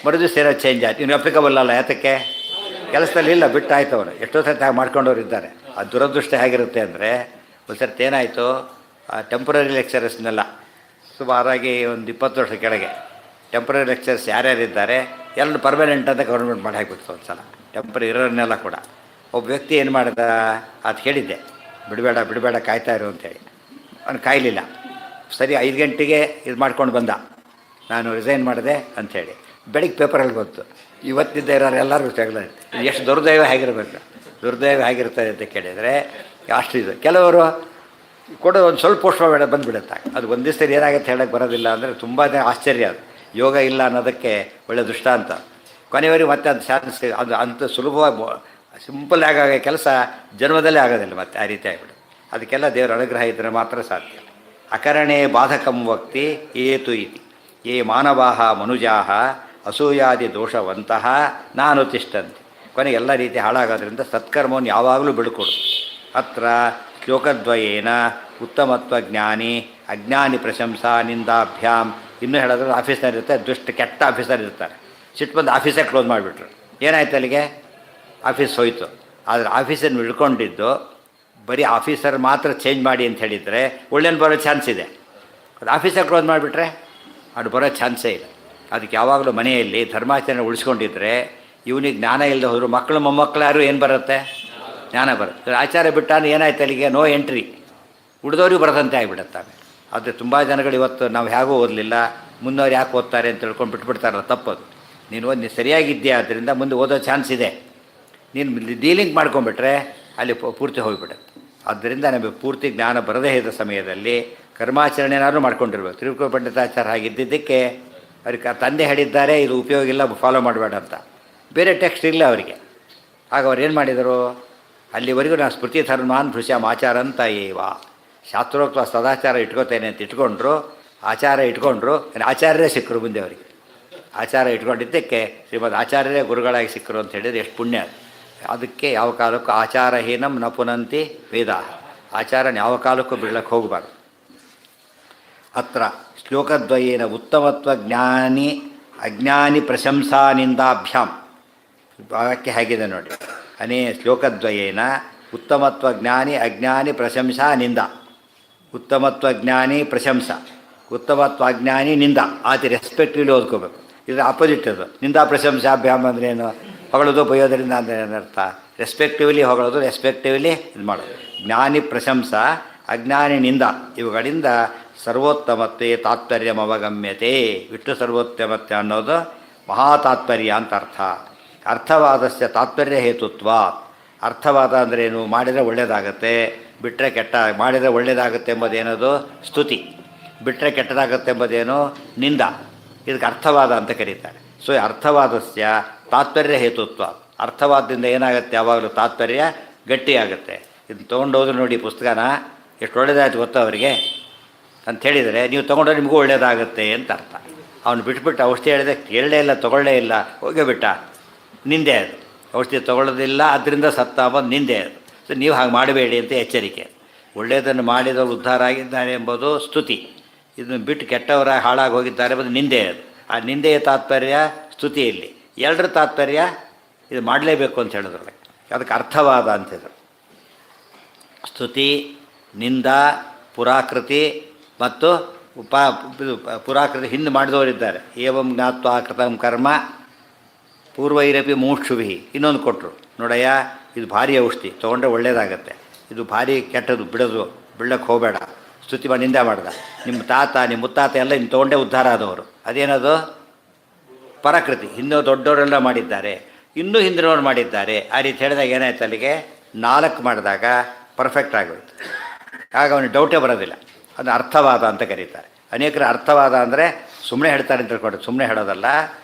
[SPEAKER 1] ಮರುದು ಸೇರೋ ಚೇಂಜ್ ಆಯ್ತು. ಇನ್ನು ಅಪ್ಲಿಕಬಲ್ ಅಲ್ಲ. ಯಾತಕ್ಕೆ? ಕೆಲಸದಲ್ಲಿ ಇಲ್ಲ, ಬಿಟ್ಟಾಯ್ತು ಅವರು. ಎಷ್ಟೋ ಸರ್ತಿ ಹಾಗೆ ಮಾಡ್ಕೊಂಡವ್ರು ಇದ್ದಾರೆ. ಆ ದುರದೃಷ್ಟ ಹೇಗಿರುತ್ತೆ ಅಂದರೆ, ಒಂದು ಸರ್ತಿ ಏನಾಯಿತು, ಆ ಟೆಂಪ್ರರಿ ಲೆಕ್ಚರರ್ಸ್ನೆಲ್ಲ ಸುಮಾರಾಗಿ ಒಂದು 20 ವರ್ಷ ಕೆಳಗೆ ಟೆಂಪ್ರರಿ ಲೆಕ್ಚರ್ಸ್ ಯಾರ್ಯಾರಿದ್ದಾರೆ ಎಲ್ಲ ಪರ್ಮನೆಂಟ್ ಅಂತ ಗೌರ್ಮೆಂಟ್ ಮಾಡಿ ಹಾಕಿಬಿಡ್ತು ಒಂದು ಸಲ. ಟೆಂಪ್ರರಿ ಇರೋರನ್ನೆಲ್ಲ ಕೂಡ. ಒಬ್ಬ ವ್ಯಕ್ತಿ ಏನು ಮಾಡಿದ, ಅದು ಹೇಳಿದ್ದೆ, ಬಿಡಬೇಡ ಬಿಡಬೇಡ ಕಾಯ್ತಾ ಇರು ಅಂತೇಳಿ. ಅವ್ನು ಕಾಯಲಿಲ್ಲ. ಸರಿ 5 ಗಂಟೆಗೆ ಇದು ಮಾಡ್ಕೊಂಡು ಬಂದ. ನಾನು ರಿಸೈನ್ ಮಾಡಿದೆ ಅಂಥೇಳಿ ಬೆಳಿಗ್ಗೆ ಪೇಪರಲ್ಲಿ ಬಂತು. ಇವತ್ತಿದ್ದ ಇರೋರು ಎಲ್ಲರೂ ಜಗಳ. ಎಷ್ಟು ದುರ್ದೈವ ಹೇಗಿರಬೇಕು, ದುರ್ದೈವ ಹೇಗಿರ್ತದೆ ಅಂತ ಕೇಳಿದರೆ ಅಷ್ಟು ಇದು. ಕೆಲವರು ಕೊಡೋದು ಒಂದು ಸ್ವಲ್ಪ ಪೋಸ್ಟ್ ಬೇಡ ಬಂದುಬಿಡುತ್ತೆ. ಅದು ಒಂದು ದಿವಸ ಏನಾಗುತ್ತೆ ಹೇಳೋಕ್ಕೆ ಬರೋದಿಲ್ಲ ಅಂದರೆ ತುಂಬ ಆಶ್ಚರ್ಯ. ಅದು ಯೋಗ ಇಲ್ಲ ಅನ್ನೋದಕ್ಕೆ ಒಳ್ಳೆಯ ದೃಷ್ಟಾಂತ. ಕೊನೆಯವರೆಗೆ ಮತ್ತೆ ಅದು ಚಾನ್ಸ್ ಅದು ಅಂಥ ಸುಲಭವಾಗಿ ಸಿಂಪಲ್ ಆಗ ಕೆಲಸ ಜನ್ಮದಲ್ಲೇ ಆಗೋದಿಲ್ಲ ಮತ್ತೆ ಆ ರೀತಿ ಆಗಿಬಿಡುತ್ತೆ. ಅದಕ್ಕೆಲ್ಲ ದೇವರ ಅನುಗ್ರಹ ಇದ್ದರೆ ಮಾತ್ರ ಸಾಧ್ಯ. ಅಕರಣೇ ಬಾಧಕಂ ವಕ್ತಿ ಏತು ಇತಿ ಯೇ ಮಾನವಾಹ ಮನುಜಾಹ ಅಸೂಯಾದಿ ದೋಷವಂತಹ ನಾನು ತಿಷ್ಟಂತೆ. ಕೊನೆಗೆ ಎಲ್ಲ ರೀತಿ ಹಾಳಾಗೋದ್ರಿಂದ ಸತ್ಕರ್ಮವನ್ನು ಯಾವಾಗಲೂ ಬಿಡ್ಕೊಡು. ಅತ್ರ ಶ್ಲೋಕದ್ವಯೇನ ಉತ್ತಮತ್ವ ಜ್ಞಾನಿ ಅಜ್ಞಾನಿ ಪ್ರಶಂಸಾ ನಿಂದಾಭ್ಯಾಂ. ಇನ್ನೂ ಹೇಳಿದ್ರೆ ಆಫೀಸರ್ ಇರುತ್ತೆ, ದುಷ್ಟ ಕೆಟ್ಟ ಆಫೀಸರ್ ಇರ್ತಾರೆ. ಸಿಟ್ಟು ಬಂದು ಆಫೀಸೇ ಕ್ಲೋಸ್ ಮಾಡಿಬಿಟ್ರು. ಏನಾಯ್ತು ಅಲ್ಲಿಗೆ? ಆಫೀಸ್ ಹೋಯಿತು. ಆದರೆ ಆಫೀಸನ್ನು ಹಿಡ್ಕೊಂಡಿದ್ದು ಬರೀ ಆಫೀಸರ್ ಮಾತ್ರ ಚೇಂಜ್ ಮಾಡಿ ಅಂತ ಹೇಳಿದರೆ ಒಳ್ಳೆಯ ಬರೋ ಚಾನ್ಸ್ ಇದೆ. ಅದು ಆಫೀಸರ್ ಕ್ಲೋಸ್ ಮಾಡಿಬಿಟ್ರೆ ಅದು ಬರೋ ಚಾನ್ಸೇ ಇಲ್ಲ. ಅದಕ್ಕೆ ಯಾವಾಗಲೂ ಮನೆಯಲ್ಲಿ ಧರ್ಮಾಚರಣೆ ಉಳಿಸ್ಕೊಂಡಿದ್ರೆ ಇವನಿಗೆ ಜ್ಞಾನ ಇಲ್ಲದೆ ಹೋದರು ಮಕ್ಕಳು ಮೊಮ್ಮಕ್ಕಳು ಯಾರು ಏನು ಬರುತ್ತೆ? ಜ್ಞಾನ ಬರುತ್ತೆ. ಆಚಾರ ಬಿಟ್ಟಾನು ಏನಾಯ್ತು ಅಲ್ಲಿಗೆ? No entry. ಉಳಿದವ್ರಿಗೆ ಬರದಂತೆ ಆಗಿಬಿಡುತ್ತಾರೆ. ಆದರೆ ತುಂಬ ಜನಗಳು ಇವತ್ತು ನಾವು ಹೇಗೂ ಓದಲಿಲ್ಲ, ಮುಂದವ್ರು ಯಾಕೆ ಓದ್ತಾರೆ ಅಂತ ತಿಳ್ಕೊಂಡು ಬಿಟ್ಬಿಡ್ತಾರಲ್ಲ, ತಪ್ಪದು. ನೀನು ಸರಿಯಾಗಿದ್ದೀಯಾ, ಆದ್ದರಿಂದ ಮುಂದೆ ಓದೋ ಚಾನ್ಸ್ ಇದೆ. ನೀನು ಡೀಲಿಂಗ್ ಮಾಡ್ಕೊಂಬಿಟ್ರೆ ಅಲ್ಲಿ ಪೂರ್ತಿ ಹೋಗಿಬಿಡುತ್ತೆ. ಆದ್ದರಿಂದ ನಮಗೆ ಪೂರ್ತಿ ಜ್ಞಾನ ಬರದೇ ಇದ್ದ ಸಮಯದಲ್ಲಿ ಕರ್ಮಾಚರಣೆನಾದ್ರೂ ಮಾಡ್ಕೊಂಡಿರ್ಬೇಕು. ತಿರುಕುಳ ಪಂಡಿತಾಚಾರ ಹಾಗಿದ್ದಕ್ಕೆ ಅವ್ರಿಗೆ ತಂದೆ ಹೇಳಿದ್ದಾರೆ ಇದು ಉಪಯೋಗ ಇಲ್ಲ, ಫಾಲೋ ಮಾಡಬೇಡ ಅಂತ. ಬೇರೆ ಟೆಕ್ಸ್ಟ್ ಇಲ್ಲ ಅವರಿಗೆ. ಆಗ ಅವ್ರು ಏನು ಮಾಡಿದರು? ಅಲ್ಲಿವರೆಗೂ ನಾನು ಸ್ಮೃತಿ ಧರ್ಮಾನ್ ಭೃಶ್ಯಾಮ್ ಆಚಾರ ಅಂತ ಏವ, ಶಾಸ್ತ್ರೋಕ್ತ ಸದಾಚಾರ ಇಟ್ಕೋತೇನೆ ಅಂತ ಇಟ್ಕೊಂಡ್ರು. ಆಚಾರ ಇಟ್ಕೊಂಡ್ರು, ಆಚಾರ್ಯರೇ ಸಿಕ್ಕರು ಮುಂದೆ ಅವರಿಗೆ. ಆಚಾರ ಇಟ್ಕೊಂಡಿದ್ದಕ್ಕೆ ಶ್ರೀಮದ್ ಆಚಾರ್ಯರೇ ಗುರುಗಳಾಗಿ ಸಿಕ್ಕರು ಅಂತ ಹೇಳಿದರೆ ಎಷ್ಟು ಪುಣ್ಯ. ಅದಕ್ಕೆ ಯಾವ ಕಾಲಕ್ಕೂ ಆಚಾರಹೀನಂ ನ ಪುನಂತಿ ವೇದ. ಆಚಾರನ ಯಾವ ಕಾಲಕ್ಕೂ ಬಿಡ್ಲಕ್ಕೆ ಹೋಗಬಾರ್ದು. ಅತ್ರ ಶ್ಲೋಕದ್ವಯೇನ ಉತ್ತಮತ್ವ ಜ್ಞಾನಿ ಅಜ್ಞಾನಿ ಪ್ರಶಂಸಾ ನಿಂದಾಭ್ಯಾಂ. ವಾಕ್ಯ ಹೇಗಿದೆ ನೋಡಿ. ಶ್ಲೋಕದ್ವಯೇನ ಉತ್ತಮತ್ವ ಜ್ಞಾನಿ ಅಜ್ಞಾನಿ ಪ್ರಶಂಸಾ ನಿಂದ. ಉತ್ತಮತ್ವ ಜ್ಞಾನಿ ಪ್ರಶಂಸ, ಉತ್ತಮತ್ವ ಅಜ್ಞಾನಿ ನಿಂದ. ಆತಿ ರೆಸ್ಪೆಕ್ಟಿವ್ಲಿ ಓದ್ಕೋಬೇಕು. ಇದು ಆಪೋಸಿಟ್. ಅದು ನಿಂದಾ ಪ್ರಶಂಸಾಭ್ಯಾಮ್ ಅಂದ್ರೇನು? ಹೊಗಳೋದು ಬೈಯೋದರಿಂದ ಅಂದರೆ ಏನರ್ಥ? ರೆಸ್ಪೆಕ್ಟಿವ್ಲಿ ಹೊಗಳೋದು, ರೆಸ್ಪೆಕ್ಟಿವ್ಲಿ ಇದು ಮಾಡೋದು. ಜ್ಞಾನಿ ಪ್ರಶಂಸ ಅಜ್ಞಾನಿ ನಿಂದ ಇವುಗಳಿಂದ ಸರ್ವೋತ್ತಮತ್ವೇ ತಾತ್ಪರ್ಯಮವಗಮ್ಯತೆ. ವಿಷ್ಣು ಸರ್ವೋತ್ತಮತ್ವ ಅನ್ನೋದು ಮಹಾತಾತ್ಪರ್ಯ ಅಂತ ಅರ್ಥ. ಅರ್ಥವಾದಸ್ಯ ತಾತ್ಪರ್ಯ ಹೇತುತ್ವ. ಅರ್ಥವಾದ ಅಂದ್ರೇನು? ಮಾಡಿದರೆ ಒಳ್ಳೆಯದಾಗತ್ತೆ, ಬಿಟ್ಟರೆ ಕೆಟ್ಟ. ಮಾಡಿದರೆ ಒಳ್ಳೆಯದಾಗುತ್ತೆ ಎಂಬುದೇನದು? ಸ್ತುತಿ. ಬಿಟ್ಟರೆ ಕೆಟ್ಟದಾಗತ್ತೆ ಎಂಬುದೇನು? ನಿಂದ. ಇದಕ್ಕೆ ಅರ್ಥವಾದ ಅಂತ ಕರೀತಾರೆ. ಸೊ ಅರ್ಥವಾದಸ್ಯ ತಾತ್ಪರ್ಯ ಹೇತುತ್ವ. ಅರ್ಥವಾದದಿಂದ ಏನಾಗುತ್ತೆ? ಯಾವಾಗಲೂ ತಾತ್ಪರ್ಯ ಗಟ್ಟಿಯಾಗುತ್ತೆ. ಇದನ್ನು ತೊಗೊಂಡೋದ್ರೆ ನೋಡಿ ಪುಸ್ತಕನ, ಎಷ್ಟು ಒಳ್ಳೆಯದಾಯ್ತು ಗೊತ್ತಾ ಅವರಿಗೆ ಅಂತ ಹೇಳಿದರೆ, ನೀವು ತೊಗೊಂಡ್ರೆ ನಿಮಗೂ ಒಳ್ಳೆಯದಾಗುತ್ತೆ ಅಂತ ಅರ್ಥ. ಅವನು ಬಿಟ್ಬಿಟ್ಟು ಔಷಧಿ ಹೇಳಿದೆ ಕೇಳಲೇ ಇಲ್ಲ, ತೊಗೊಳ್ಳೇ ಇಲ್ಲ, ಹೋಗೇ ಬಿಟ್ಟ, ನಿಂದೆ ಅದು. ಔಷಧಿ ತೊಗೊಳ್ಳೋದಿಲ್ಲ, ಅದರಿಂದ ಸತ್ತ ಬಂದು ನಿಂದೆ ಅದು. ಸೊ ನೀವು ಹಾಗೆ ಮಾಡಬೇಡಿ ಅಂತ ಎಚ್ಚರಿಕೆ. ಒಳ್ಳೆಯದನ್ನು ಮಾಡಿದವರು ಉದ್ಧಾರ ಆಗಿದ್ದಾರೆ ಎಂಬುದು ಸ್ತುತಿ. ಇದನ್ನು ಬಿಟ್ಟು ಕೆಟ್ಟವರ ಹಾಳಾಗಿ ಹೋಗಿದ್ದಾರೆ ಎಂಬುದು ನಿಂದೆ ಅದು. ಆ ನಿಂದೆಯ ತಾತ್ಪರ್ಯ ಸ್ತುತಿಯಲ್ಲಿ. ಎರಡರ ತಾತ್ಪರ್ಯ ಇದು ಮಾಡಲೇಬೇಕು ಅಂತ ಹೇಳಿದ್ರು. ಅದಕ್ಕೆ ಅರ್ಥವಾದ ಅಂತಿದ್ರು. ಸ್ತುತಿ, ನಿಂದ, ಪುರಾಕೃತಿ ಮತ್ತು ಪುರಾಕೃತಿ ಹಿಂದೆ ಮಾಡಿದವರಿದ್ದಾರೆ. ಏವಂ ಜ್ಞಾತ್ವಾ ಕೃತಂ ಕರ್ಮ ಪೂರ್ವೈರಪಿ ಮೂಕ್ಷುಭಿ. ಇನ್ನೊಂದು ಕೊಟ್ಟರು, ನೋಡಯ್ಯ ಇದು ಭಾರಿ ಔಷಧಿ, ತೊಗೊಂಡ್ರೆ ಒಳ್ಳೆಯದಾಗತ್ತೆ. ಇದು ಭಾರಿ ಕೆಟ್ಟದ್ದು, ಬಿಡಕ್ಕೆ ಹೋಗಬೇಡ. ಸ್ತುತಿ ಮಾಡಿ ನಿಂದೆ ಮಾಡ್ದ. ನಿಮ್ಮ ತಾತ ನಿಮ್ಮ ಮುತ್ತಾತ ಎಲ್ಲ ಇನ್ನು ತೊಗೊಂಡೇ ಉದ್ಧಾರ ಆದವರು. ಅದೇನದು? ಪರಾಕೃತಿ. ಹಿಂದೆ ದೊಡ್ಡವರೆಲ್ಲ ಮಾಡಿದ್ದಾರೆ, ಇನ್ನೂ ಹಿಂದಿನವ್ರು ಮಾಡಿದ್ದಾರೆ. ಆ ರೀತಿ ಹೇಳಿದಾಗ ಏನಾಯ್ತು? ಅಲ್ಲಿಗೆ 4 ಮಾಡಿದಾಗ ಪರ್ಫೆಕ್ಟ್ ಆಗೋಯ್ತು. ಆಗ ಅವನಿಗೆ ಡೌಟೇ ಬರೋದಿಲ್ಲ. ಅದನ್ನು ಅರ್ಥವಾದ ಅಂತ ಕರೀತಾರೆ. ಅನೇಕರು ಅರ್ಥವಾದ ಅಂದರೆ ಸುಮ್ಮನೆ ಹೇಳ್ತಾರೆ ಅಂತ ತಿಳ್ಕೊಂಡು, ಸುಮ್ಮನೆ ಹೇಳೋದಲ್ಲ,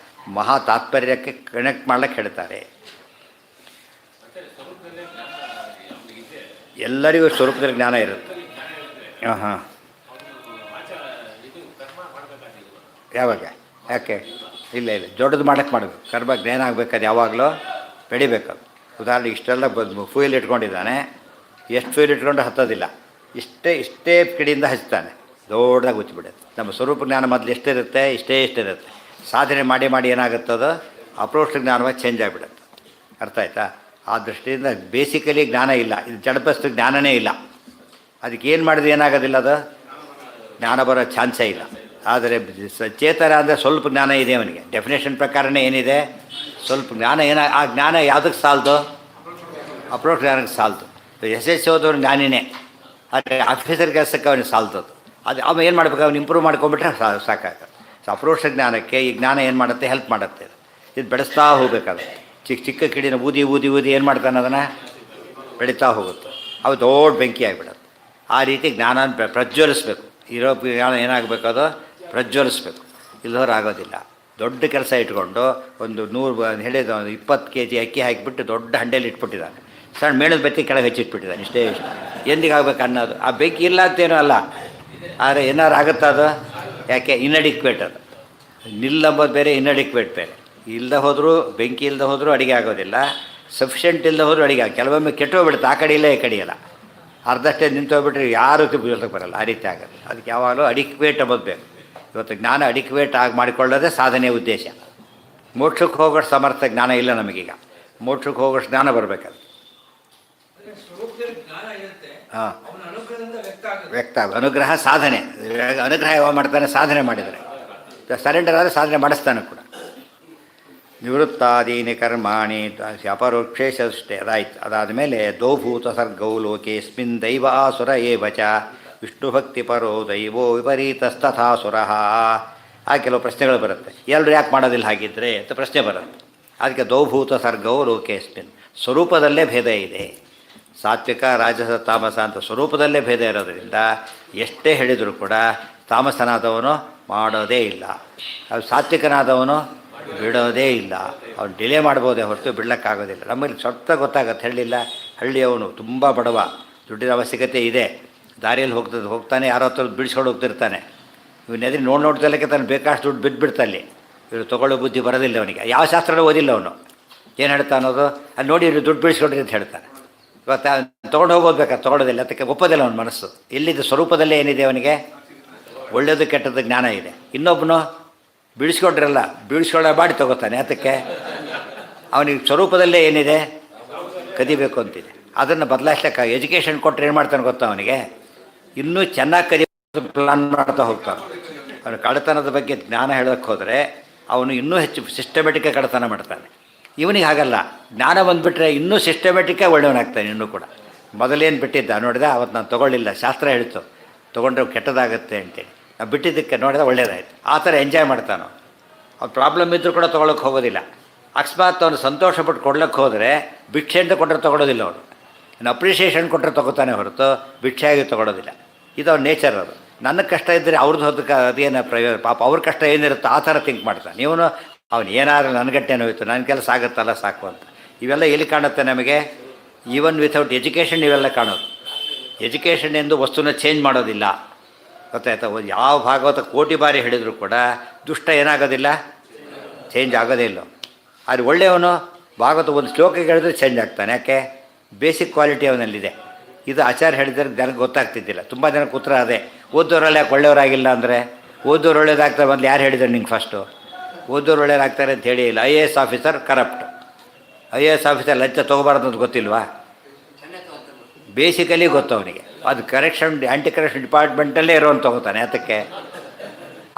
[SPEAKER 1] ಮಹಾ ತಾತ್ಪರ್ಯಕ್ಕೆ ಕನೆಕ್ಟ್ ಮಾಡ್ಲಿಕ್ಕೆ ಹೇಳ್ತಾರೆ. ಎಲ್ಲರಿಗೂ ಸ್ವರೂಪದಲ್ಲಿ ಜ್ಞಾನ ಇರುತ್ತೆ. ಹಾಂ. ಯಾವಾಗ? ಯಾಕೆ? ಇಲ್ಲ ದೊಡ್ಡದು ಮಾಡಬೇಕು. ಕರ್ಮ ಜ್ಞಾನ ಆಗಬೇಕು. ಅದು ಯಾವಾಗಲೂ ಬೆಳಿಬೇಕದು. ಉದಾಹರಣೆಗೆ ಇಷ್ಟೆಲ್ಲ ಫ್ಯೂಯಲ್ ಇಟ್ಕೊಂಡಿದ್ದಾನೆ, ಎಷ್ಟು ಫ್ಯೂಯಲ್ ಇಟ್ಕೊಂಡು ಹತ್ತೋದಿಲ್ಲ. ಇಷ್ಟೇ ಕಿಡಿಯಿಂದ ಹಚ್ತಾನೆ, ದೊಡ್ಡದಾಗಿ ಹುಚ್ಚಿಬಿಡುತ್ತೆ. ನಮ್ಮ ಸ್ವರೂಪ ಜ್ಞಾನ ಮೊದಲು ಎಷ್ಟಿರುತ್ತೆ? ಇಷ್ಟೇ ಇರುತ್ತೆ. ಸಾಧನೆ ಮಾಡಿ ಏನಾಗುತ್ತದೋ ಅಪ್ರೋಚ್ ಜ್ಞಾನವಾಗಿ ಚೇಂಜ್ ಆಗಿಬಿಡುತ್ತೆ. ಅರ್ಥ ಆಯ್ತಾ? ಆ ದೃಷ್ಟಿಯಿಂದ ಬೇಸಿಕಲಿ ಜ್ಞಾನ ಇಲ್ಲ. ಇದು ಜಡಪಸ್ತು ಜ್ಞಾನನೇ ಇಲ್ಲ. ಅದಕ್ಕೆ ಏನು ಮಾಡಿದ್ರೆ ಏನಾಗೋದಿಲ್ಲ, ಅದು ಜ್ಞಾನ ಬರೋ ಚಾನ್ಸೇ ಇಲ್ಲ. ಆದರೆ ಚೇತನ ಅಂದರೆ ಸ್ವಲ್ಪ ಜ್ಞಾನ ಇದೆ ಅವನಿಗೆ. ಡೆಫಿನೇಷನ್ ಪ್ರಕಾರನೇ ಏನಿದೆ? ಸ್ವಲ್ಪ ಜ್ಞಾನ. ಆ ಜ್ಞಾನ ಯಾವುದಕ್ಕೆ ಸಾಲದು? ಅಪ್ರೋಚ್ ಜ್ಞಾನಕ್ಕೆ ಸಾಲದು. ಯಶಸ್ಸು ಹೋದವ್ರು ಜ್ಞಾನಿನೇ, ಆದರೆ ಆಫೀಸರ್ ಕೆಲಸಕ್ಕೆ ಅವನಿಗೆ ಸಾಲ್ತದ್ದು. ಅದು ಅವ ಏನು ಮಾಡ್ಬೇಕು? ಅವ್ನು ಇಂಪ್ರೂವ್ ಮಾಡ್ಕೊಂಬಿಟ್ರೆ ಸಾಕಾಗ. ಅಪರೋಕ್ಷ ಜ್ಞಾನಕ್ಕೆ ಈ ಜ್ಞಾನ ಏನು ಮಾಡುತ್ತೆ, ಹೆಲ್ಪ್ ಮಾಡುತ್ತೆ. ಇದು ಬೆಳೆಸ್ತಾ ಹೋಗ್ಬೇಕಾಗುತ್ತೆ. ಚಿಕ್ಕ ಚಿಕ್ಕ ಕಿಡಿನ ಊದಿ ಊದಿ ಊದಿ ಏನು ಮಾಡ್ತಾನೆ, ಅದನ್ನು ಬೆಳೀತಾ ಹೋಗುತ್ತೆ. ಅವು ದೊಡ್ಡ ಬೆಂಕಿ ಆಗಿಬಿಡುತ್ತೆ. ಆ ರೀತಿ ಜ್ಞಾನ ಪ್ರಜ್ವಲಿಸ್ಬೇಕು. ಇರೋ ಜ್ಞಾನ ಏನಾಗಬೇಕು, ಅದು ಪ್ರಜ್ವಲಿಸ್ಬೇಕು. ಇಲ್ಲದವ್ರು ಆಗೋದಿಲ್ಲ. ದೊಡ್ಡ ಕೆಲಸ ಇಟ್ಕೊಂಡು ಒಂದು 100 ಹೇಳಿದ 20 kg ಅಕ್ಕಿ ಹಾಕಿಬಿಟ್ಟು ದೊಡ್ಡ ಹಂಡೆಯಲ್ಲಿ ಇಟ್ಬಿಟ್ಟಿದ್ದಾನೆ. ಸಣ್ಣ ಮೇಣದ ಬೆತ್ತಿ ಕೆಳಗೆ ಹಚ್ಚಿಟ್ಬಿಟ್ಟಿದ್ದಾನೆ. ಇಷ್ಟೇ ಎಂದಿಗಾಗಬೇಕು ಅನ್ನೋದು. ಆ ಬೆಂಕಿ ಇಲ್ಲ ಅಂತೇನೋ ಅಲ್ಲ, ಆದರೆ ಏನಾರು ಆಗುತ್ತಾ ಅದು? ಯಾಕೆ? ಇನ್ಅಡಿಕ್ವೇಟ್ ಅದು. ನಿಲ್ಲಂಬೋದು ಬೇರೆ, ಇನ್ಅಡಿಕ್ವೇಟ್ ಬೇರೆ. ಇಲ್ಲದೆ ಹೋದರೂ ಬೆಂಕಿ ಇಲ್ಲದೆ ಹೋದರೂ ಅಡುಗೆ ಆಗೋದಿಲ್ಲ. ಸಫಿಷಿಯೆಂಟ್ ಇಲ್ಲದೆ ಹೋದರೂ ಅಡುಗೆ ಕೆಲವೊಮ್ಮೆ ಕೆಟ್ಟೋಗ್ಬಿಡುತ್ತೆ. ಆ ಕಡೆ ಇಲ್ಲ ಈ ಕಡೆ ಇಲ್ಲ, ಅರ್ಧಷ್ಟೇ ನಿಂತೋಗ್ಬಿಟ್ರೆ ಯಾರೂ ಬೀಳಕ್ಕೆ ಬರಲ್ಲ. ಆ ರೀತಿ ಆಗುತ್ತೆ. ಅದಕ್ಕೆ ಯಾವಾಗಲೂ ಅಡಿಕ್ವೇಟ್ ಅಂಬೋದು ಬೇಕು. ಇವತ್ತು ಜ್ಞಾನ ಅಡಿಕ್ವೇಟ್ ಆಗಿ ಮಾಡಿಕೊಳ್ಳೋದೇ ಸಾಧನೆಯ ಉದ್ದೇಶ. ಮೋಕ್ಷಕ್ಕೆ ಹೋಗೋಷ್ಟು ಸಮರ್ಥ ಜ್ಞಾನ ಇಲ್ಲ ನಮಗೀಗ. ಮೋಕ್ಷಕ್ಕೆ ಹೋಗೋಷ್ಟು ಜ್ಞಾನ ಬರಬೇಕದು. ಹಾಂ, ವ್ಯಕ್ತ ಅನುಗ್ರಹ ಸಾಧನೆ. ಅನುಗ್ರಹ ಯಾವ ಮಾಡ್ತಾನೆ? ಸಾಧನೆ ಮಾಡಿದರೆ. ಸರೆಂಡರ್ ಆದರೆ ಸಾಧನೆ ಮಾಡಿಸ್ತಾನೆ ಕೂಡ. ನಿವೃತ್ತಾದೀನಿ ಕರ್ಮಾಣಿ ಅಪರೋಕ್ಷೇಷಷ್ಟೇ ಅದಾಯ್ತು. ಅದಾದಮೇಲೆ ದೌಭೂತ ಸರ್ಗೌ ಲೋಕೇಸ್ಮಿನ್ ದೈವ ಆಸುರ ಏವಚ ವಿಷ್ಣು ಭಕ್ತಿ ಪರೋ ದೈವೋ ವಿಪರೀತಸ್ತಥಾಸುರ. ಆ ಕೆಲವು ಪ್ರಶ್ನೆಗಳು ಬರುತ್ತೆ. ಎಲ್ಲರೂ ಯಾಕೆ ಮಾಡೋದಿಲ್ಲ ಹಾಗಿದ್ದರೆ ಅಂತ ಪ್ರಶ್ನೆ ಬರುತ್ತೆ. ಅದಕ್ಕೆ ದೌಭೂತ ಸರ್ಗವು ಲೋಕೇಸ್ಮಿನ್, ಸ್ವರೂಪದಲ್ಲೇ ಭೇದ ಇದೆ. ಸಾತ್ವಿಕ ರಾಜಸ ತಾಮಸ ಅಂತ ಸ್ವರೂಪದಲ್ಲೇ ಭೇದ ಇರೋದರಿಂದ ಎಷ್ಟೇ ಹೇಳಿದರೂ ಕೂಡ ತಾಮಸನಾದವನು ಮಾಡೋದೇ ಇಲ್ಲ, ಅದು ಸಾತ್ವಿಕನಾದವನು ಬಿಡೋದೇ ಇಲ್ಲ. ಅವ್ನು ಡಿಲೇ ಮಾಡ್ಬೋದೇ ಹೊರತು ಬಿಡ್ಲಿಕ್ಕಾಗೋದಿಲ್ಲ. ನಮ್ಮಲ್ಲಿ ಸ್ವಲ್ಪ ಗೊತ್ತಾಗತ್ತೆ. ಹೇಳಿಲ್ಲ, ಹಳ್ಳಿಯವನು ತುಂಬ ಬಡವ, ದುಡ್ಡಿನ ಅವಶ್ಯಕತೆ ಇದೆ, ದಾರಿಯಲ್ಲಿ ಹೋಗ್ತಾನೆ, ಯಾರೋ ಹತ್ರ ಬಿಡಿಸ್ಕೊಂಡು ಹೋಗ್ತಿರ್ತಾನೆ. ಇವನ್ನೆದ್ರಿ ನೋಡ್ತಲಕ್ಕೆ ತಾನು ಬೇಕಾಷ್ಟು ದುಡ್ಡು ಬಿದ್ದುಬಿಡ್ತಲ್ಲಿ. ಇವರು ತೊಗೊಳ್ಳೋ ಬುದ್ಧಿ ಬರೋದಿಲ್ಲ ಅವನಿಗೆ. ಯಾವ ಶಾಸ್ತ್ರನೂ ಓದಿಲ್ಲ ಅವನು. ಏನು ಹೇಳ್ತಾ ಅನ್ನೋದು ಅಲ್ಲಿ ನೋಡಿ, ಇವರು ದುಡ್ಡು ಬಿಡಿಸ್ಕೊಡ್ರಿ ಅಂತ ಹೇಳ್ತಾನೆ. ಇವತ್ತು ತೊಗೊಂಡು ಹೋಗೋದು ಬೇಕಾದ್ರೆ ತೊಗೊಳ್ಳೋದಿಲ್ಲ, ಅದಕ್ಕೆ ಒಪ್ಪೋದಿಲ್ಲ ಅವನ ಮನಸ್ಸು. ಎಲ್ಲಿದ್ದು ಸ್ವರೂಪದಲ್ಲೇ ಏನಿದೆ ಅವನಿಗೆ? ಒಳ್ಳೆಯದು ಕೆಟ್ಟದ್ದು ಜ್ಞಾನ ಇದೆ. ಇನ್ನೊಬ್ಬನು ಬೀಳಿಸ್ಕೊಂಡ್ರಲ್ಲ, ಬೀಳಿಸ್ಕೊಳ್ಳೋ ಬಾಡಿ ತೊಗೋತಾನೆ. ಅದಕ್ಕೆ ಅವನಿಗೆ ಸ್ವರೂಪದಲ್ಲೇ ಏನಿದೆ ಕದಿಬೇಕು ಅಂತಿದೆ. ಅದನ್ನು ಬದಲಾಯಿಸ್ಲಿಕ್ಕೆ ಎಜುಕೇಷನ್ ಕೊಟ್ಟರೆ ಏನು ಮಾಡ್ತಾನೆ ಗೊತ್ತಾ? ಅವನಿಗೆ ಇನ್ನೂ ಚೆನ್ನಾಗಿ ಕದಿ ಪ್ಲಾನ್ ಮಾಡ್ತಾ ಹೋಗ್ತಾನೆ. ಅವನು ಕಳ್ಳತನದ ಬಗ್ಗೆ ಜ್ಞಾನ ಹೇಳೋಕ್ಕೆ ಹೋದರೆ ಅವನು ಇನ್ನೂ ಹೆಚ್ಚು ಸಿಸ್ಟಮೆಟಿಕ್ಕಾಗಿ ಕಳ್ಳತನ ಮಾಡ್ತಾನೆ. ಇವನಿಗೆ ಹಾಗಲ್ಲ, ಜ್ಞಾನ ಬಂದುಬಿಟ್ರೆ ಇನ್ನೂ ಸಿಸ್ಟಮೆಟಿಕ್ಕಾಗಿ ಒಳ್ಳೆಯವನಾಗ್ತಾನೆ. ಇನ್ನೂ ಕೂಡ ಮೊದಲೇನು ಬಿಟ್ಟಿದ್ದ ನೋಡಿದೆ, ಅವತ್ತು ನಾನು ತೊಗೊಳ್ಳಿಲ್ಲ, ಶಾಸ್ತ್ರ ಹೇಳ್ತು ತೊಗೊಂಡ್ರೆ ಕೆಟ್ಟದಾಗುತ್ತೆ ಅಂತೇಳಿ. ನಾವು ಬಿಟ್ಟಿದ್ದಕ್ಕೆ ನೋಡಿದ್ರೆ ಒಳ್ಳೇದಾಯ್ತು. ಆ ಥರ ಎಂಜಾಯ್ ಮಾಡ್ತಾನೋ. ಅವ್ನು ಪ್ರಾಬ್ಲಮ್ ಇದ್ದರೂ ಕೂಡ ತೊಗೊಳಕ್ಕೆ ಹೋಗೋದಿಲ್ಲ. ಅಕಸ್ಮಾತ್ ಅವನು ಸಂತೋಷಪಟ್ಟು ಕೊಡ್ಲಿಕ್ಕೆ ಹೋದರೆ ಭಿಕ್ಷೆ ಅಂತ ಕೊಟ್ಟರೆ ತೊಗೊಳೋದಿಲ್ಲ. ಅವನು ಇನ್ನು ಅಪ್ರಿಷಿಯೇಷನ್ ಕೊಟ್ಟರೆ ತೊಗೋತಾನೆ ಹೊರತು ಭಿಕ್ಷೆಯಾಗಿ ತೊಗೊಳೋದಿಲ್ಲ. ಇದು ಅವ್ರ ನೇಚರ್. ಅದು ನನಗೆ ಕಷ್ಟ ಇದ್ದರೆ ಅವ್ರದ್ದು ಹೊದಕ್ಕೆ ಅದೇನು ಪ್ರಯೋಜನ? ಪಾಪ ಅವ್ರ ಕಷ್ಟ ಏನಿರುತ್ತೋ ಆ ಥರ ಥಿಂಕ್ ಮಾಡ್ತಾನೆ. ಇವನು ಅವನು ಏನಾದ್ರು ನನಗಟ್ಟೆನೋ ಹೋಯ್ತು, ನನ್ನ ಕೆಲಸ ಆಗುತ್ತಲ್ಲ ಸಾಕು ಅಂತ. ಇವೆಲ್ಲ ಎಲ್ಲಿ ಕಾಣುತ್ತೆ ನಮಗೆ? ಈವನ್ ವಿಥೌಟ್ ಎಜುಕೇಷನ್ ಇವೆಲ್ಲ ಕಾಣೋದು. ಎಜುಕೇಷನ್ ಎಂದು ವಸ್ತುನ ಚೇಂಜ್ ಮಾಡೋದಿಲ್ಲ, ಗೊತ್ತಾಯ್ತಾ? ಯಾವ ಭಾಗವತ ಕೋಟಿ ಬಾರಿ ಹೇಳಿದರೂ ಕೂಡ ದುಷ್ಟ ಏನಾಗೋದಿಲ್ಲ, ಚೇಂಜ್ ಆಗೋದೇ ಇಲ್ಲ. ಆದರೆ ಒಳ್ಳೆಯವನು ಭಾಗವತ ಒಂದು ಶ್ಲೋಕ ಹೇಳಿದ್ರೆ ಚೇಂಜ್ ಆಗ್ತಾನೆ. ಯಾಕೆ? ಬೇಸಿಕ್ ಕ್ವಾಲಿಟಿ ಅವನಲ್ಲಿದೆ. ಇದು ಆಚಾರ್ಯ ಹೇಳಿದರೆ ಜನಕ್ಕೆ ಗೊತ್ತಾಗ್ತಿದ್ದಿಲ್ಲ. ತುಂಬ ಜನಕ್ಕೆ ಉತ್ತರ ಅದೇ, ಓದೋರೆಲ್ಲ ಯಾಕೆ ಒಳ್ಳೆಯವರಾಗಿಲ್ಲ ಅಂದರೆ, ಓದೋರು ಒಳ್ಳೇದಾಗ್ತಾರೆ ಮೊದಲು ಯಾರು ಹೇಳಿದ್ದಾರೆ ನಿಂಗೆ? ಫಸ್ಟು ಓದೋರು ಒಳ್ಳೆಯದಾಗ್ತಾರೆ ಅಂತ ಹೇಳಿ ಇಲ್ಲ. IAS officer corrupt, IAS officer ಲಂಚ ತೊಗೋಬಾರ್ದು ಅಂತ ಗೊತ್ತಿಲ್ವಾ? ಬೇಸಿಕಲಿ ಗೊತ್ತು ಅವನಿಗೆ. ಅದು ಕರೆಕ್ಷನ್ ಆ್ಯಂಟಿ ಕರೆಕ್ಷನ್ ಡಿಪಾರ್ಟ್ಮೆಂಟಲ್ಲೇ ಇರೋನು ತೊಗೋತಾನೆ. ಅದಕ್ಕೆ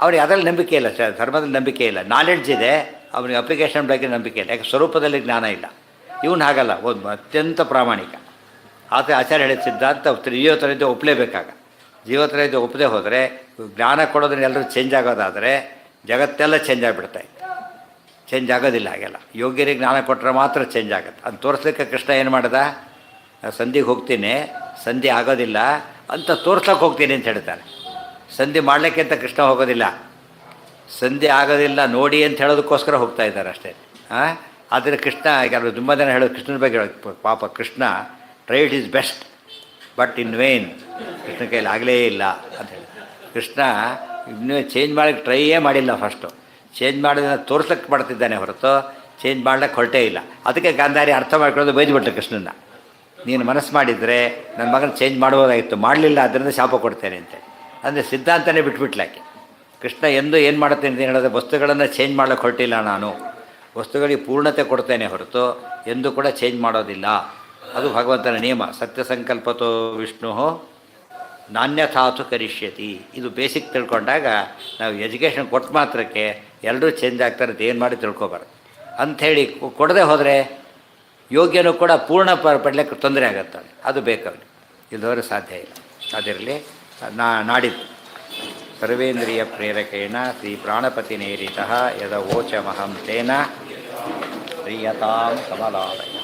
[SPEAKER 1] ಅವನಿಗೆ ಅದರಲ್ಲಿ ನಂಬಿಕೆ ಇಲ್ಲ, ಧರ್ಮದಲ್ಲಿ ನಂಬಿಕೆ ಇಲ್ಲ. ನಾಲೆಡ್ಜ್ ಇದೆ, ಅವನಿಗೆ ಅಪ್ಲಿಕೇಶನ್ ಬಗ್ಗೆ ನಂಬಿಕೆ ಇಲ್ಲ. ಯಾಕೆ? ಸ್ವರೂಪದಲ್ಲಿ ಜ್ಞಾನ ಇಲ್ಲ. ಇವನು ಹಾಗಲ್ಲ, ಒಂದು ಅತ್ಯಂತ ಪ್ರಾಮಾಣಿಕ. ಆಚಾರ್ಯ ಹೇಳಿದ ಸಿದ್ಧಾಂತ ಜೀವತರದ್ದು ಒಪ್ಪಲೇಬೇಕಾಗ. ಜೀವತರದ್ದು ಒಪ್ಪದೆ ಹೋದರೆ, ಜ್ಞಾನ ಕೊಡೋದನ್ನ ಎಲ್ಲರೂ ಚೇಂಜ್ ಆಗೋದಾದರೆ ಜಗತ್ತೆಲ್ಲ ಚೇಂಜ್ ಆಗಿಬಿಡ್ತಾಯಿತ್ತು. ಚೇಂಜ್ ಆಗೋದಿಲ್ಲ ಹಾಗೆಲ್ಲ. ಯೋಗ್ಯರಿಗೆ ಜ್ಞಾನ ಕೊಟ್ಟರೆ ಮಾತ್ರ ಚೇಂಜ್ ಆಗುತ್ತೆ. ಅದು ತೋರಿಸ್ಲಿಕ್ಕೆ ಕೃಷ್ಣ ಏನು ಮಾಡ್ದ? ಸಂಧಿಗೆ ಹೋಗ್ತೀನಿ, ಸಂಧಿ ಆಗೋದಿಲ್ಲ ಅಂತ ತೋರ್ಸ್ಲಿಕ್ಕೆ ಹೋಗ್ತೀನಿ ಅಂತ ಹೇಳ್ತಾನೆ. ಸಂಧಿ ಮಾಡಲಿಕ್ಕೆ ಅಂತ ಕೃಷ್ಣ ಹೋಗೋದಿಲ್ಲ. ಸಂಧಿ ಆಗೋದಿಲ್ಲ ನೋಡಿ ಅಂತ ಹೇಳೋದಕ್ಕೋಸ್ಕರ ಹೋಗ್ತಾ ಇದ್ದಾರೆ ಅಷ್ಟೇ. ಆದರೆ ಕೃಷ್ಣ ಕೆಲವು ತುಂಬ ಜನ ಹೇಳೋದು ಕೃಷ್ಣನ ಬಗ್ಗೆ ಹೇಳೋದು, ಪಾಪ Krishna tried is best but in vane. Krishna ಕೈಯಲ್ಲಿ ಆಗಲೇ ಇಲ್ಲ ಅಂತ ಹೇಳಿ. ಕೃಷ್ಣ ಇನ್ನೂ ಚೇಂಜ್ ಮಾಡೋಕ್ಕೆ ಟ್ರೈಯೇ ಮಾಡಿಲ್ಲ. ಫಸ್ಟು ಚೇಂಜ್ ಮಾಡೋದನ್ನ ತೋರ್ಸ್ಲಿಕ್ಕೆ ಮಾಡ್ತಿದ್ದಾನೆ ಹೊರತು ಚೇಂಜ್ ಮಾಡ್ಲಿಕ್ಕೆ ಹೊರಟೇ ಇಲ್ಲ. ಅದಕ್ಕೆ ಗಾಂಧಾರಿ ಅರ್ಥ ಮಾಡ್ಕೊಳ್ಳೋದು ಬೈದ್ಬಿಟ್ರು ಕೃಷ್ಣನ. ನೀನು ಮನಸ್ಸು ಮಾಡಿದರೆ ನನ್ನ ಮಗನ ಚೇಂಜ್ ಮಾಡ್ಬೋದಾಗಿತ್ತು, ಮಾಡಲಿಲ್ಲ, ಅದರಿಂದ ಶಾಪ ಕೊಡ್ತೇನೆ ಅಂತೇಳಿ. ಅಂದರೆ ಸಿದ್ಧಾಂತನೇ ಬಿಟ್ಬಿಟ್ಲಾಕೆ. ಕೃಷ್ಣ ಎಂದು ಏನು ಮಾಡುತ್ತೇನೆ ಅಂತ ಹೇಳೋದು, ವಸ್ತುಗಳನ್ನು ಚೇಂಜ್ ಮಾಡ್ಲಿಕ್ಕೆ ಹೊರಟಿಲ್ಲ ನಾನು, ವಸ್ತುಗಳಿಗೆ ಪೂರ್ಣತೆ ಕೊಡ್ತೇನೆ ಹೊರತು ಎಂದೂ ಕೂಡ ಚೇಂಜ್ ಮಾಡೋದಿಲ್ಲ. ಅದು ಭಗವಂತನ ನಿಯಮ. ಸತ್ಯ ಸಂಕಲ್ಪತೋ ವಿಷ್ಣು ನಾಣ್ಯಥಾತು ಕರಿಷ್ಯತಿ. ಇದು ಬೇಸಿಕ್ ತಿಳ್ಕೊಂಡಾಗ ನಾವು ಎಜುಕೇಷನ್ ಕೊಟ್ಟ ಮಾತ್ರಕ್ಕೆ ಎಲ್ಲರೂ ಚೇಂಜ್ ಆಗ್ತಾರೆ ಅಂತ ಏನು ಮಾಡಿ ತಿಳ್ಕೊಬಾರ್ದು. ಅಂಥೇಳಿ ಕೊಡದೆ ಹೋದರೆ ಯೋಗ್ಯನೂ ಕೂಡ ಪೂರ್ಣ ಪಡಲಿಕ್ಕೆ ತೊಂದರೆ ಆಗುತ್ತಾನೆ. ಅದು ಬೇಕವನು, ಇಲ್ಲದವರು ಸಾಧ್ಯ ಇಲ್ಲ. ಅದಿರಲಿ. ನಾಡಿದ್ದು ಸರ್ವೇಂದ್ರಿಯ ಪ್ರೇರಕೇಣ ಶ್ರೀ ಪ್ರಾಣಪತಿನೇರಿತಃ ಯದವೋಚಮಹಂ ತೇನ ಪ್ರಿಯತಾಂ ಕಮಲಾಲಯ.